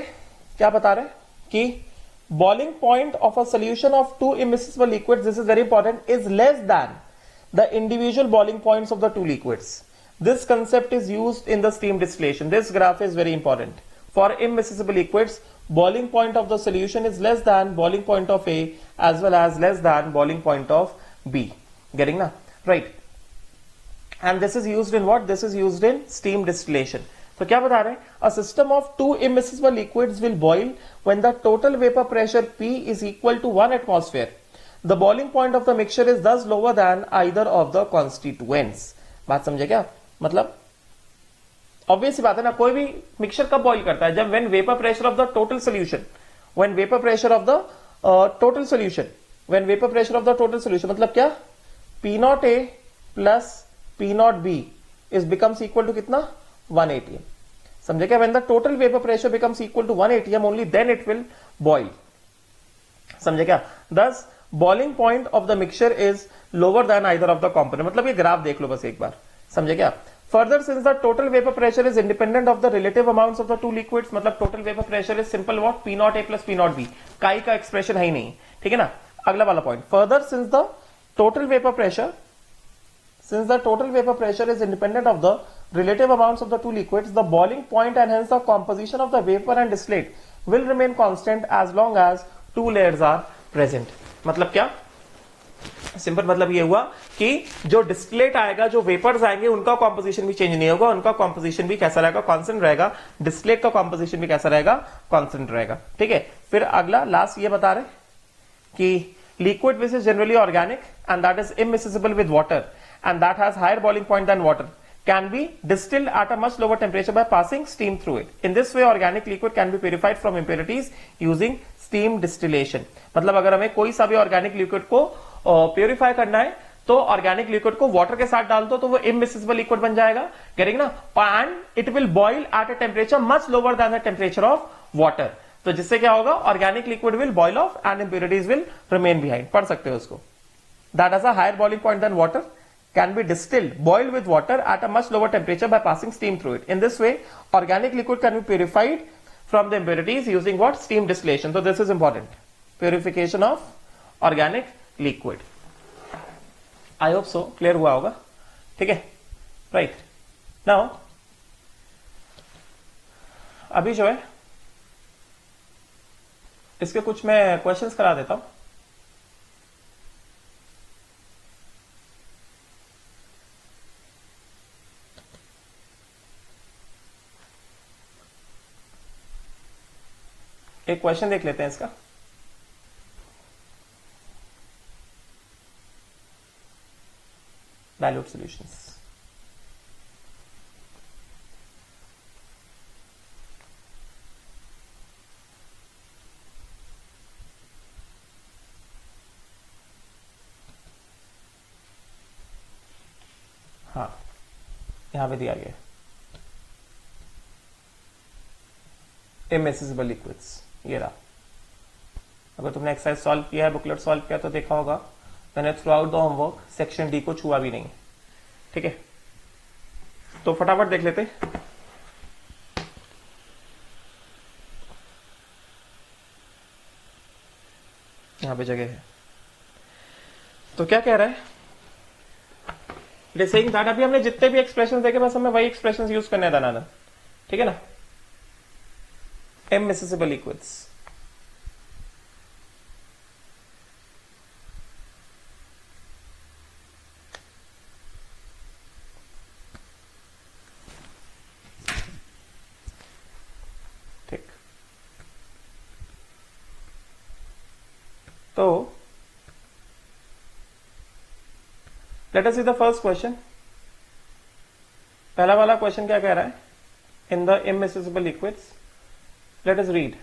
क्या बता रहे हैं कि boiling point of a solution of two immiscible liquids, this is very important, is less than the individual boiling points of the two liquids. This concept is used in the steam distillation. This graph is very important. For immiscible liquids, boiling point of the solution is less than boiling point of A as well as less than boiling point of B. Getting na? Right. And this is used in what? This is used in steam distillation. तो क्या बता रहे हैं, a system of two immiscible liquids will boil when the total vapor pressure P is equal to 1 atmosphere. The boiling point of the mixture is thus lower than either of the constituents. बात समझे क्या, मतलब obvious बात है ना, कोई भी mixture कब बॉइल करता है, जब when vapour pressure of the total solution, when vapour pressure of the total solution, when vapour pressure of the total solution मतलब क्या, P not A plus P naught B is becomes equal to कितना 1 atm. समझे क्या, when the total vapour pressure becomes equal to 1 atm only then it will boil. समझे क्या, thus boiling point of the mixture is lower than either of the component. मतलब ये graph देख लो बस एक बार. समझे क्या, further since the total vapour pressure is independent of the relative amounts of the two liquids, मतलब total vapour pressure is simple what, P not A plus P naught B. Chi का expression है ही नहीं, ठीक है ना. अगला वाला point, further since the total vapour pressure, since the total vapor pressure is independent of the relative amounts of the two liquids, the boiling point and hence the composition of the vapor and distillate will remain constant as long as two layers are present. मतलब क्या, simple मतलब ये हुआ कि जो distillate आएगा, जो vapours आएंगे, उनका कॉम्पोजिशन भी चेंज नहीं होगा, उनका कॉम्पोजिशन भी कैसा रहेगा, कांस्टेंट रहेगा. डिस्टिलेट का कॉम्पोजिशन भी कैसा रहेगा, कांस्टेंट रहेगा. ठीक है. फिर अगला लास्ट ये बता रहे कि liquid which is generally organic and that is immiscible with water and that has higher boiling point than water can be distilled at a much lower temperature by passing steam through it. In this way organic liquid can be purified from impurities using steam distillation. मतलब अगर हमें कोई सा भी organic liquid को purify करना है तो ऑर्गेनिक लिक्विड को वाटर के साथ डाल दो तो वो इमिसिबल लिक्विड बन जाएगा. करेंगे ना, and it will boil at a temperature much lower than the temperature of water. तो जिससे क्या होगा, organic liquid will boil off and impurities will remain behind. पढ़ सकते हो उसको. That has a higher boiling point than water can be distilled, boiled with water at a much lower temperature by passing steam through it. In this way, organic liquid can be purified from the impurities using what? Steam distillation. So this is important. Purification of organic liquid. I hope so. Clear हुआ होगा. ठीक है. Right. Now, अभी जो है इसके कुछ मैं क्वेश्चंस करा देता हूं. एक क्वेश्चन देख लेते हैं इसका. Dilute solutions. हाँ, यहां पे दिया गया इमिसिबल लिक्विड्स. ये रहा. अगर तुमने एक्सरसाइज सॉल्व किया है, बुकलेट सॉल्व किया तो देखा होगा मैंने through out the homework section D को छुआ भी नहीं. ठीक है, तो फटाफट देख लेते. यहां पे जगह है. तो क्या कह रहा है, इट इज सेइंग दैट अभी हमने जितने भी एक्सप्रेशन देखे बस हमें वही एक्सप्रेशन यूज करने देना. ठीक है ना. immiscible liquids. ठीक. तो let us see the first question. पहला वाला क्वेश्चन क्या कह रहा है, in the immiscible liquids. Let us read.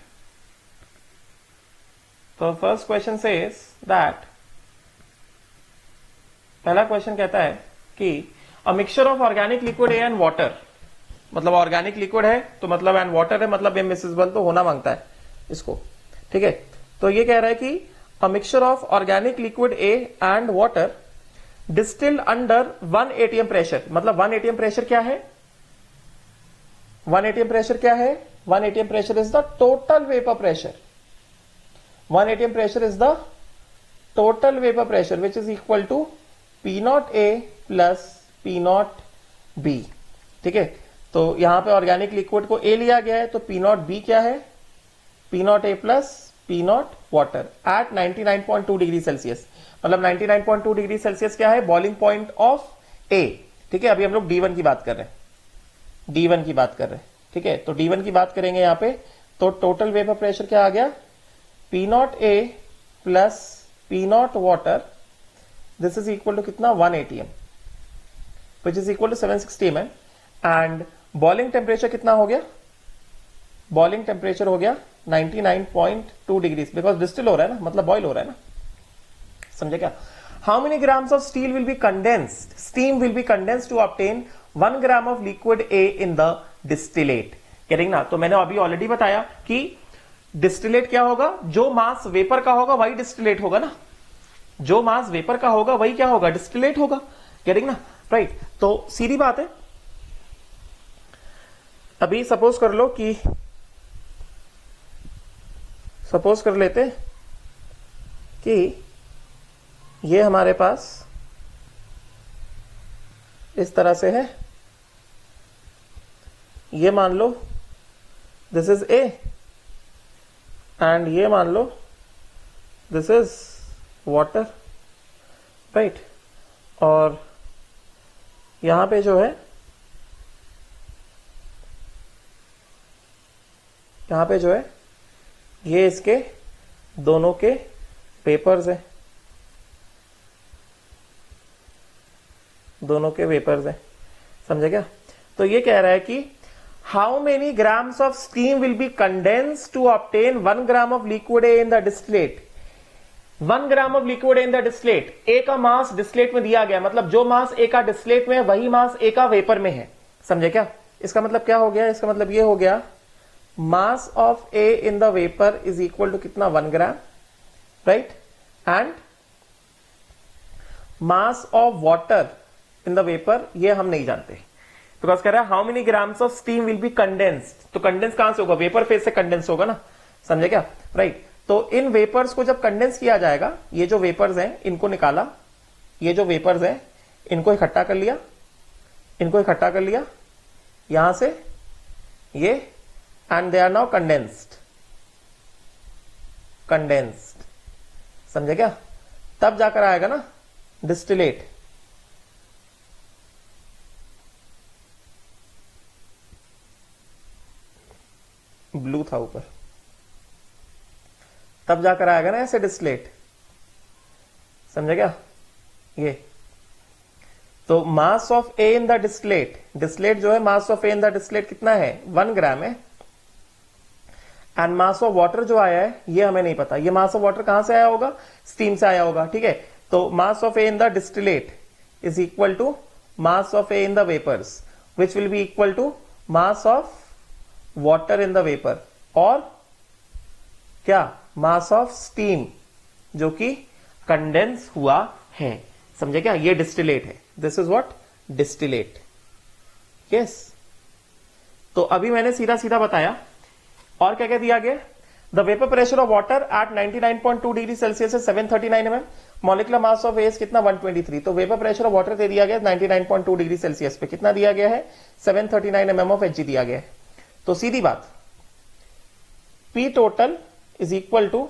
So first question says that, पहला क्वेश्चन कहता है कि a mixture of organic liquid A and water, मतलब ऑर्गेनिक लिक्विड है तो मतलब एंड वाटर है मतलब इमिसिबल तो होना मांगता है इसको. ठीक है. तो ये कह रहा है कि a mixture of organic liquid A and water distilled under 1 atm pressure. मतलब 1 atm प्रेशर क्या है, 1 atm प्रेशर क्या है, 1 atm pressure is the total vapor pressure. 1 atm pressure is the total vapor pressure which is equal to P naught A plus P naught B. ठीक है. तो यहां पे ऑर्गेनिक लिक्विड को A लिया गया है तो P naught B क्या है, P naught A plus P naught water at 99.2 degree Celsius. मतलब 99.2 डिग्री सेल्सियस क्या है, बॉइलिंग पॉइंट ऑफ A. ठीक है. अभी हम लोग D1 की बात कर रहे हैं, D1 की बात कर रहे हैं. ठीक है. तो D1 की बात करेंगे यहां पे तो टोटल वेपर प्रेशर क्या आ गया, P naught A plus P naught water. This is equal to कितना 1 atm which is equal to 760 ml and boiling temperature कितना हो गया? बॉइलिंग टेम्परेचर हो गया 99.2 डिग्री, बिकॉज डिस्टिल हो रहा है ना, मतलब बॉयल हो रहा है ना, समझे क्या? How many grams of steel will be condensed, steam will be condensed to obtain 1 gram of liquid A in the distillate? करेंगे ना, तो मैंने अभी ऑलरेडी बताया कि डिस्टिलेट क्या होगा, जो मास वेपर का होगा वही डिस्टिलेट होगा ना, जो मास वेपर का होगा वही क्या होगा, डिस्टिलेट होगा। करेंगे ना, राइट? तो सीधी बात है। अभी सपोज कर लो कि सपोज कर लेते कि ये हमारे पास इस तरह से है, ये मान लो दिस इज ए एंड ये मान लो दिस इज वाटर, राइट? और यहां पे जो है, यहां पे जो है ये इसके दोनों के वेपर्स हैं, दोनों के वेपर्स हैं, समझे क्या? तो ये कह रहा है कि how many grams of steam will be condensed to obtain 1 gram of liquid A in the distillate. 1 gram of liquid A in the distillate, A का मास डिस्टिलेट में दिया गया, मतलब जो मास ए का डिस्टिलेट में है वही मास ए का वेपर में है, समझे क्या? इसका मतलब क्या हो गया? इसका मतलब ये हो गया mass of A in the vapour is equal to कितना, 1 gram, right? And mass of water in the vapour, ये हम नहीं जानते, बिकॉज कह रहा है how many grams of steam will be condensed. तो कंडेंस कहां से होगा? वेपर फेज से कंडेंस होगा ना, समझे क्या? राइट? तो इन वेपर्स को जब कंडेंस किया जाएगा, ये जो वेपर्स हैं इनको निकाला, ये जो वेपर्स हैं इनको इकट्ठा कर लिया, इनको इकट्ठा कर लिया यहां से ये, and they are now condensed, condensed, समझे क्या? तब जाकर आएगा ना डिस्टिलेट। ब्लू था ऊपर, तब जाकर आएगा ना ऐसे डिस्टिलेट, समझे क्या? ये तो mass of A in the distillate, distillate जो है mass of A in the distillate कितना है, 1 ग्राम है। एंड मास ऑफ वाटर जो आया है ये हमें नहीं पता, ये मास ऑफ वाटर कहां से आया होगा, स्टीम से आया होगा, ठीक है? तो mass of A in the distillate is equal to mass of A in the vapours, which will be equal to mass of water in the vapour, और क्या, मास ऑफ स्टीम जो कि कंडेंस हुआ है, समझे क्या? ये डिस्टिलेट है, this is what, distillate, yes. तो अभी मैंने सीधा सीधा बताया, और क्या क्या दिया गया? The vapour pressure of water at 99.2 degree Celsius है 739 mm, molecular mass of air कितना, 123। तो वेपर प्रेशर ऑफ वाटर दे दिया गया 99.2 डिग्री सेल्सियस पे, कितना दिया गया है, 739 mm ऑफ Hg दिया गया है। तो सीधी बात, P total is equal to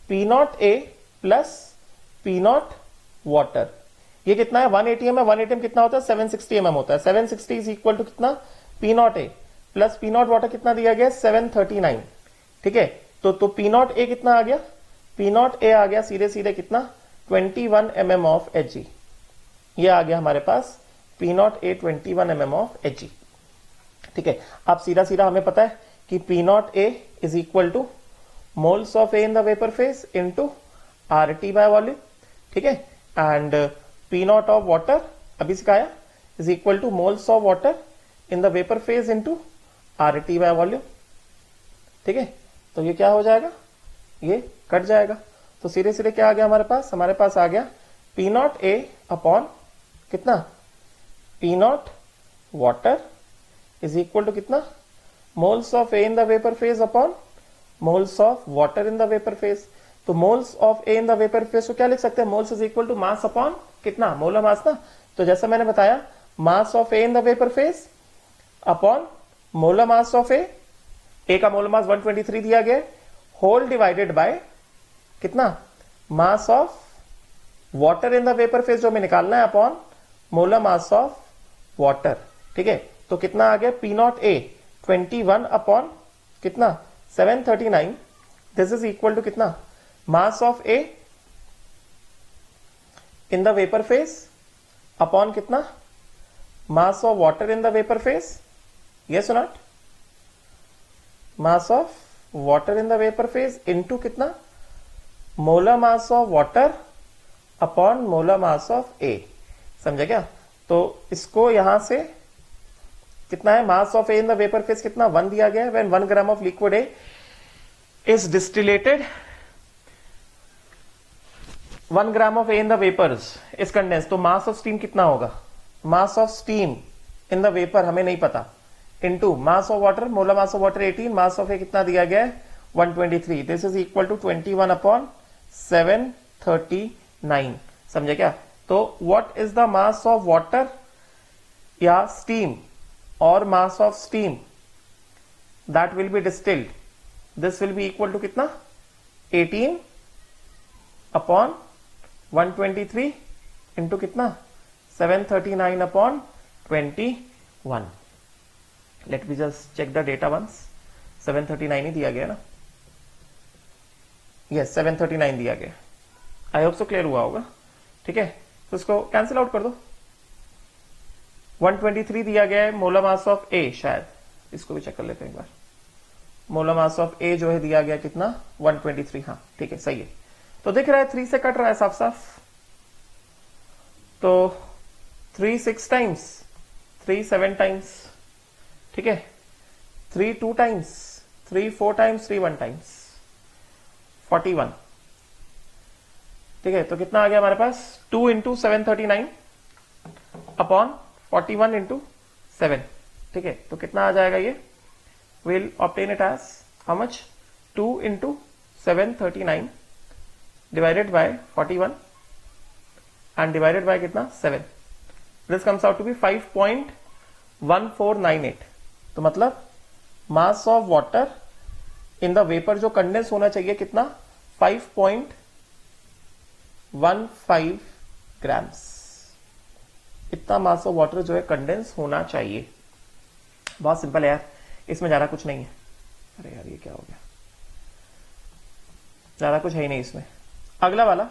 P naught A plus P naught water. ये कितना है, 180 mm, 180 mm कितना होता है, 760 mm होता है। 760 इज इक्वल टू कितना, P naught A plus P naught water कितना दिया गया, 739, ठीक है? तो P नॉट ए कितना आ गया, P नॉट ए आ गया सीधे सीधे कितना, 21 mm ऑफ Hg। ये आ गया हमारे पास P naught A 21 mm of Hg, ठीक है? अब सीधा सीधा हमें पता है कि P naught A is equal to moles of A in the vapour phase into RT by volume, ठीक है? And P not of water अभी सिखाया is equal to moles of water in the vapour phase into RT by volume, ठीक है? तो ये क्या हो जाएगा, ये कट जाएगा। तो सीधे सीधे क्या आ गया हमारे पास, हमारे पास आ गया P नॉट ए अपॉन कितना, P naught water is equal to कितना, moles of A in the vapour phase upon moles of water in the vapour phase. तो moles of A in the vapour phase को क्या लिख सकते हैं, moles is equal to mass upon कितना, molar mass ना। तो जैसा मैंने बताया, mass of A in the vapour phase upon molar mass of A का मोलर मास 123 दिया गया, होल डिवाइडेड बाय कितना, mass of water in the vapour phase जो हमें निकालना है, upon molar mass of water, ठीक है? तो कितना आ गया, P नॉट ए 21 अपॉन कितना, 739, दिस इज इक्वल टू कितना, mass of A in the vapour phase upon कितना, mass of water in the vapour phase yes और not? Mass of water in the vapour phase into कितना, molar mass of water upon molar mass of A. समझा क्या? तो इसको यहां से कितना है, mass of A in the vapour phase कितना 1 दिया गया है। When 1 gram of liquid A is distillated, 1 gram of A in the vapours is condense, तो मास ऑफ स्टीम कितना होगा, mass of steam in the vapour हमें नहीं पता, into mass of water, molar mass of water 18, mass of A कितना दिया गया है 123, this is equal to 21 upon 739। समझे क्या? तो what is the mass of water या स्टीम और mass of steam that will be distilled, this will be equal to कितना 18 अपॉन 123 इंटू कितना 739 upon 21। Let me just check the data once. 739 ही दिया गया ना? यस 739 दिया गया। आई होप सो क्लियर हुआ होगा। ठीक है, तो इसको कैंसिल आउट कर दो। 123 दिया गया है मोलर मास ऑफ ए, शायद इसको भी चेक कर लेते हैं एक बार। मोलर मास ऑफ ए जो है दिया गया कितना 123, हाँ ठीक है सही है। तो दिख रहा है 3 से कट रहा है साफ साफ, तो 3 6 टाइम्स, 3 7 टाइम्स, ठीक है, 3 2 टाइम्स, 3 4 टाइम्स, 3 1 टाइम्स, 41। ठीक है, तो कितना आ गया हमारे पास 2 इंटू 739 अपॉन 41 इंटू 7। ठीक है, तो कितना आ जाएगा ये, will obtain it as how much 2 into 739 divided by 41 and divided by कितना 7, this comes out to be 5.1498। तो मतलब mass of water in the vapour जो कंडेंस होना चाहिए कितना 5.15 ग्राम्स, इतना मास ऑफ वाटर जो है कंडेंस होना चाहिए। बहुत सिंपल है यार, इसमें ज्यादा कुछ नहीं है। अरे यार ये क्या हो गया, ज्यादा कुछ है ही नहीं इसमें। अगला वाला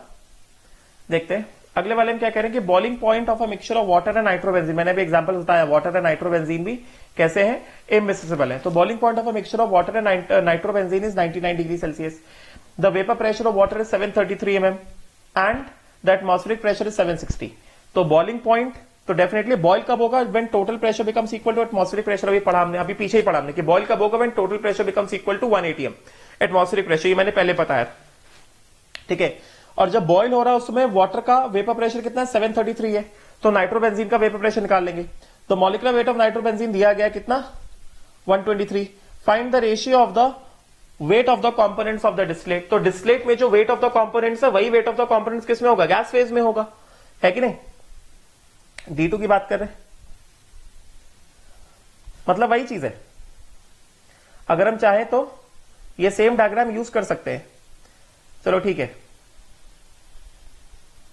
देखते हैं। अगले वाले में क्या कह रहे हैं कि boiling point of a mixture of water and nitrobenzene, मैंने भी एग्जांपल बताया वाटर एंड नाइट्रोबेंजीन भी कैसे है, इमिसिबल है। तो boiling point of a mixture of water and nitrobenzene is 99 degree Celsius, the vapour pressure of water is 733 mm and the atmospheric pressure is 760। तो boiling point तो definitely boil कब होगा, when total pressure becomes equal to atmospheric pressure. अभी पढ़ा हमने, अभी पीछे ही पढ़ा हमने कि बॉइल कब होगा, when total pressure becomes equal to 1 atm atmospheric pressure, ये मैंने पहले बताया। ठीक है, और जब बॉइल हो रहा है उसमें वाटर का वेपर प्रेशर कितना है 733 है, तो नाइट्रोबेंजीन का वेपर प्रेशर निकाल लेंगे। तो मॉलिक्यूलर वेट ऑफ नाइट्रोबेंजीन दिया गया कितना 123। Find the ratio of the weight of the components of the distillate. तो डिस्टिलेट में जो वेट ऑफ द कंपोनेंट्स है वही वेट ऑफ द कंपोनेंट्स किस में होगा, गैस फेज में होगा, है कि नहीं। D2 की बात कर रहे हैं, मतलब वही चीज है। अगर हम चाहें तो ये सेम डायग्राम यूज कर सकते हैं। चलो ठीक है,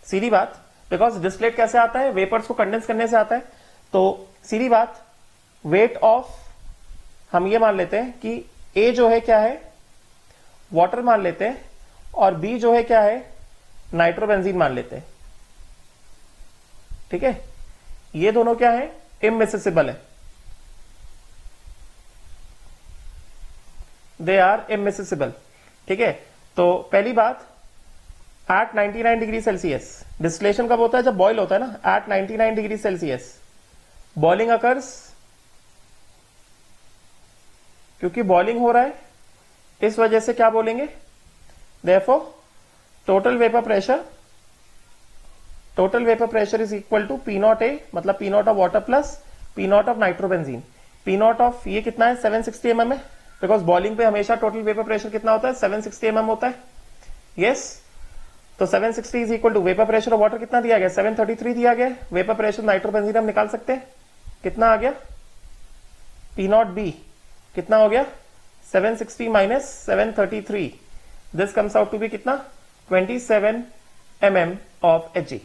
सीधी बात, बिकॉज डिस्टिलेट कैसे आता है, वेपर्स को कंडेंस करने से आता है। तो सीधी बात, वेट ऑफ हम ये मान लेते हैं कि ए जो है क्या है वाटर मान लेते हैं, और बी जो है क्या है नाइट्रोबेंजीन मान लेते हैं। ठीक है, ये दोनों क्या है इमिसिबल है, दे आर इमिसिबल। ठीक है, तो पहली बात एट 99 डिग्री सेल्सियस, डिस्टिलेशन कब होता है, जब बॉयल होता है ना, at 99 degree Celsius boiling occurs, क्योंकि बॉइलिंग हो रहा है इस वजह से क्या बोलेंगे, therefore total vapour pressure is equal to P not A, मतलब P nought of water plus P nought of nitrobenzene. P nought of ये कितना है 760 mm है, बिकॉज बॉइलिंग पे हमेशा टोटल वेपर प्रेशर कितना होता है 760 mm होता है। यस, तो 760 is equal to vapour pressure of water कितना दिया गया 733 दिया गया, वेपर प्रेशर नाइट्रोबेंजीन हम निकाल सकते हैं, कितना आ गया पी नॉट बी कितना हो गया 760 minus 733, this comes out to be कितना 27 mm of Hg,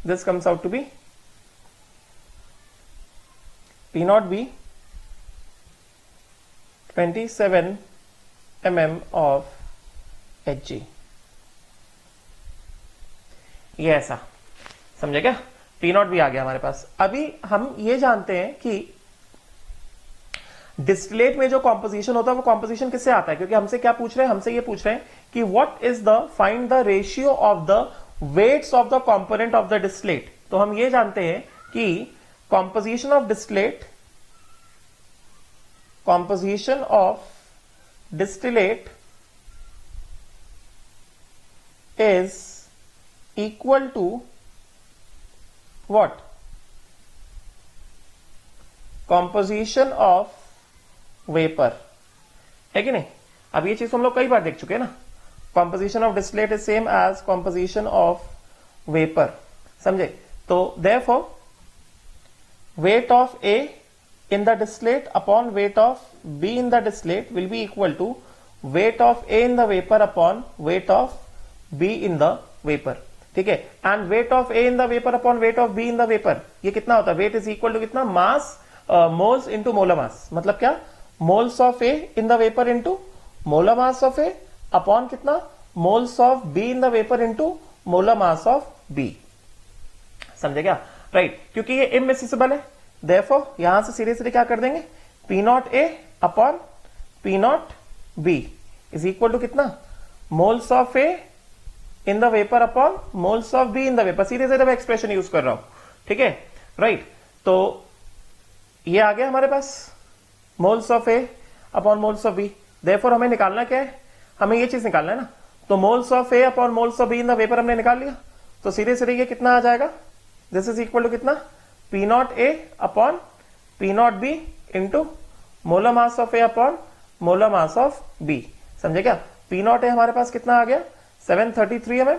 this comes out to be P naught B 27 mm of Hg। ये ऐसा समझे क्या, P नॉट भी आ गया हमारे पास। अभी हम ये जानते हैं कि डिस्टिलेट में जो कॉम्पोजिशन होता है वो कॉम्पोजिशन किससे आता है, क्योंकि हमसे क्या पूछ रहे हैं, हमसे ये पूछ रहे हैं कि what is the find the ratio of the weights of the component of the distillate. तो हम ये जानते हैं कि composition of distillate is equal to what? Composition of vapor, है कि नहीं। अब ये चीज हम लोग कई बार देख चुके हैं ना। Composition of distillate is same as composition of vapor, समझे। तो therefore weight of A in the distillate upon weight of B in the distillate will be equal to weight of A in the vapor upon weight of B in the vapor, ठीक है। And weight of A in the vapor upon weight of B in the vapor, ये कितना होता है, wait is equal to कितना, mass moles into molar mass, मतलब क्या, moles of A in the vapor into molar mass of A upon कितना, moles of B in the vapor into molar mass of B, समझे क्या, right. क्योंकि ये immiscible है, therefore यहां से सीधे सीधे क्या कर देंगे, P0A upon P0B is equal to कितना, moles of A in the vapour upon moles of B in the vapour, सीधे सीधे मैं एक्सप्रेशन यूज कर रहा हूं, ठीक है, राइट। तो ये आ गया हमारे पास moles of A upon moles of B, therefore हमें निकालना क्या है, हमें ये चीज निकालना है ना। तो moles of A upon moles of B in the vapour हमने निकाल लिया, तो सीधे सीधे ये कितना आ जाएगा, दिस इज इक्वल टू कितना, P0A upon P0B into molar mass of A upon molar mass of B, समझे क्या। P0A हमारे पास कितना आ गया 733 mm,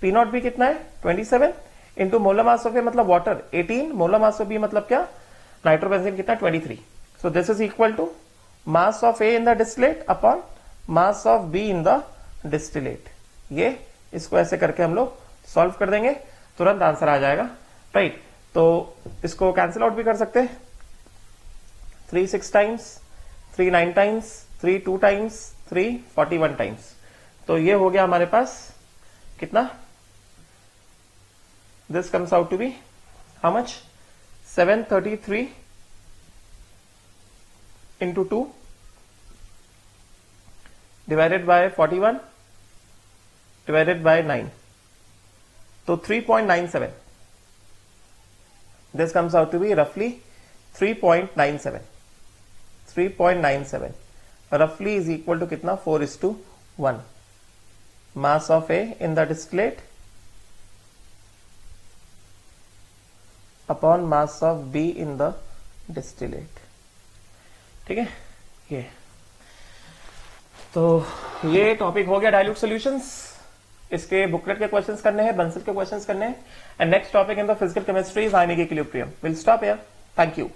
P0B कितना है 27 into molar mass of A मतलब water 18, molar mass of B मतलब क्या, नाइट्रोबेंजीन कितना 23। So this is equal to mass of A in the distillate upon mass of B in the distillate. ये इसको ऐसे करके हम लोग सॉल्व कर देंगे, तुरंत आंसर आ जाएगा, राइट। तो इसको कैंसिल आउट भी कर सकते हैं, 3 6 टाइम्स, 3 9 टाइम्स, 3 2 टाइम्स, 3 41 टाइम्स। तो ये हो गया हमारे पास कितना, this comes out to be how much, 733 into 2 divided by 41 divided by 9, तो 3.97, this comes out to be रफली 3.97 रफली इज इक्वल टू कितना, 4:1 mass of A in the distillate upon mass of B in the distillate, ठीक है। ये तो ये topic हो गया डाइल्यूट सॉल्यूशंस, इसके बुकलेट के क्वेश्चंस करने हैं, बंसल के क्वेश्चंस करने हैं, and next topic in the physical chemistry is ionic equilibrium. Will stop here, thank you.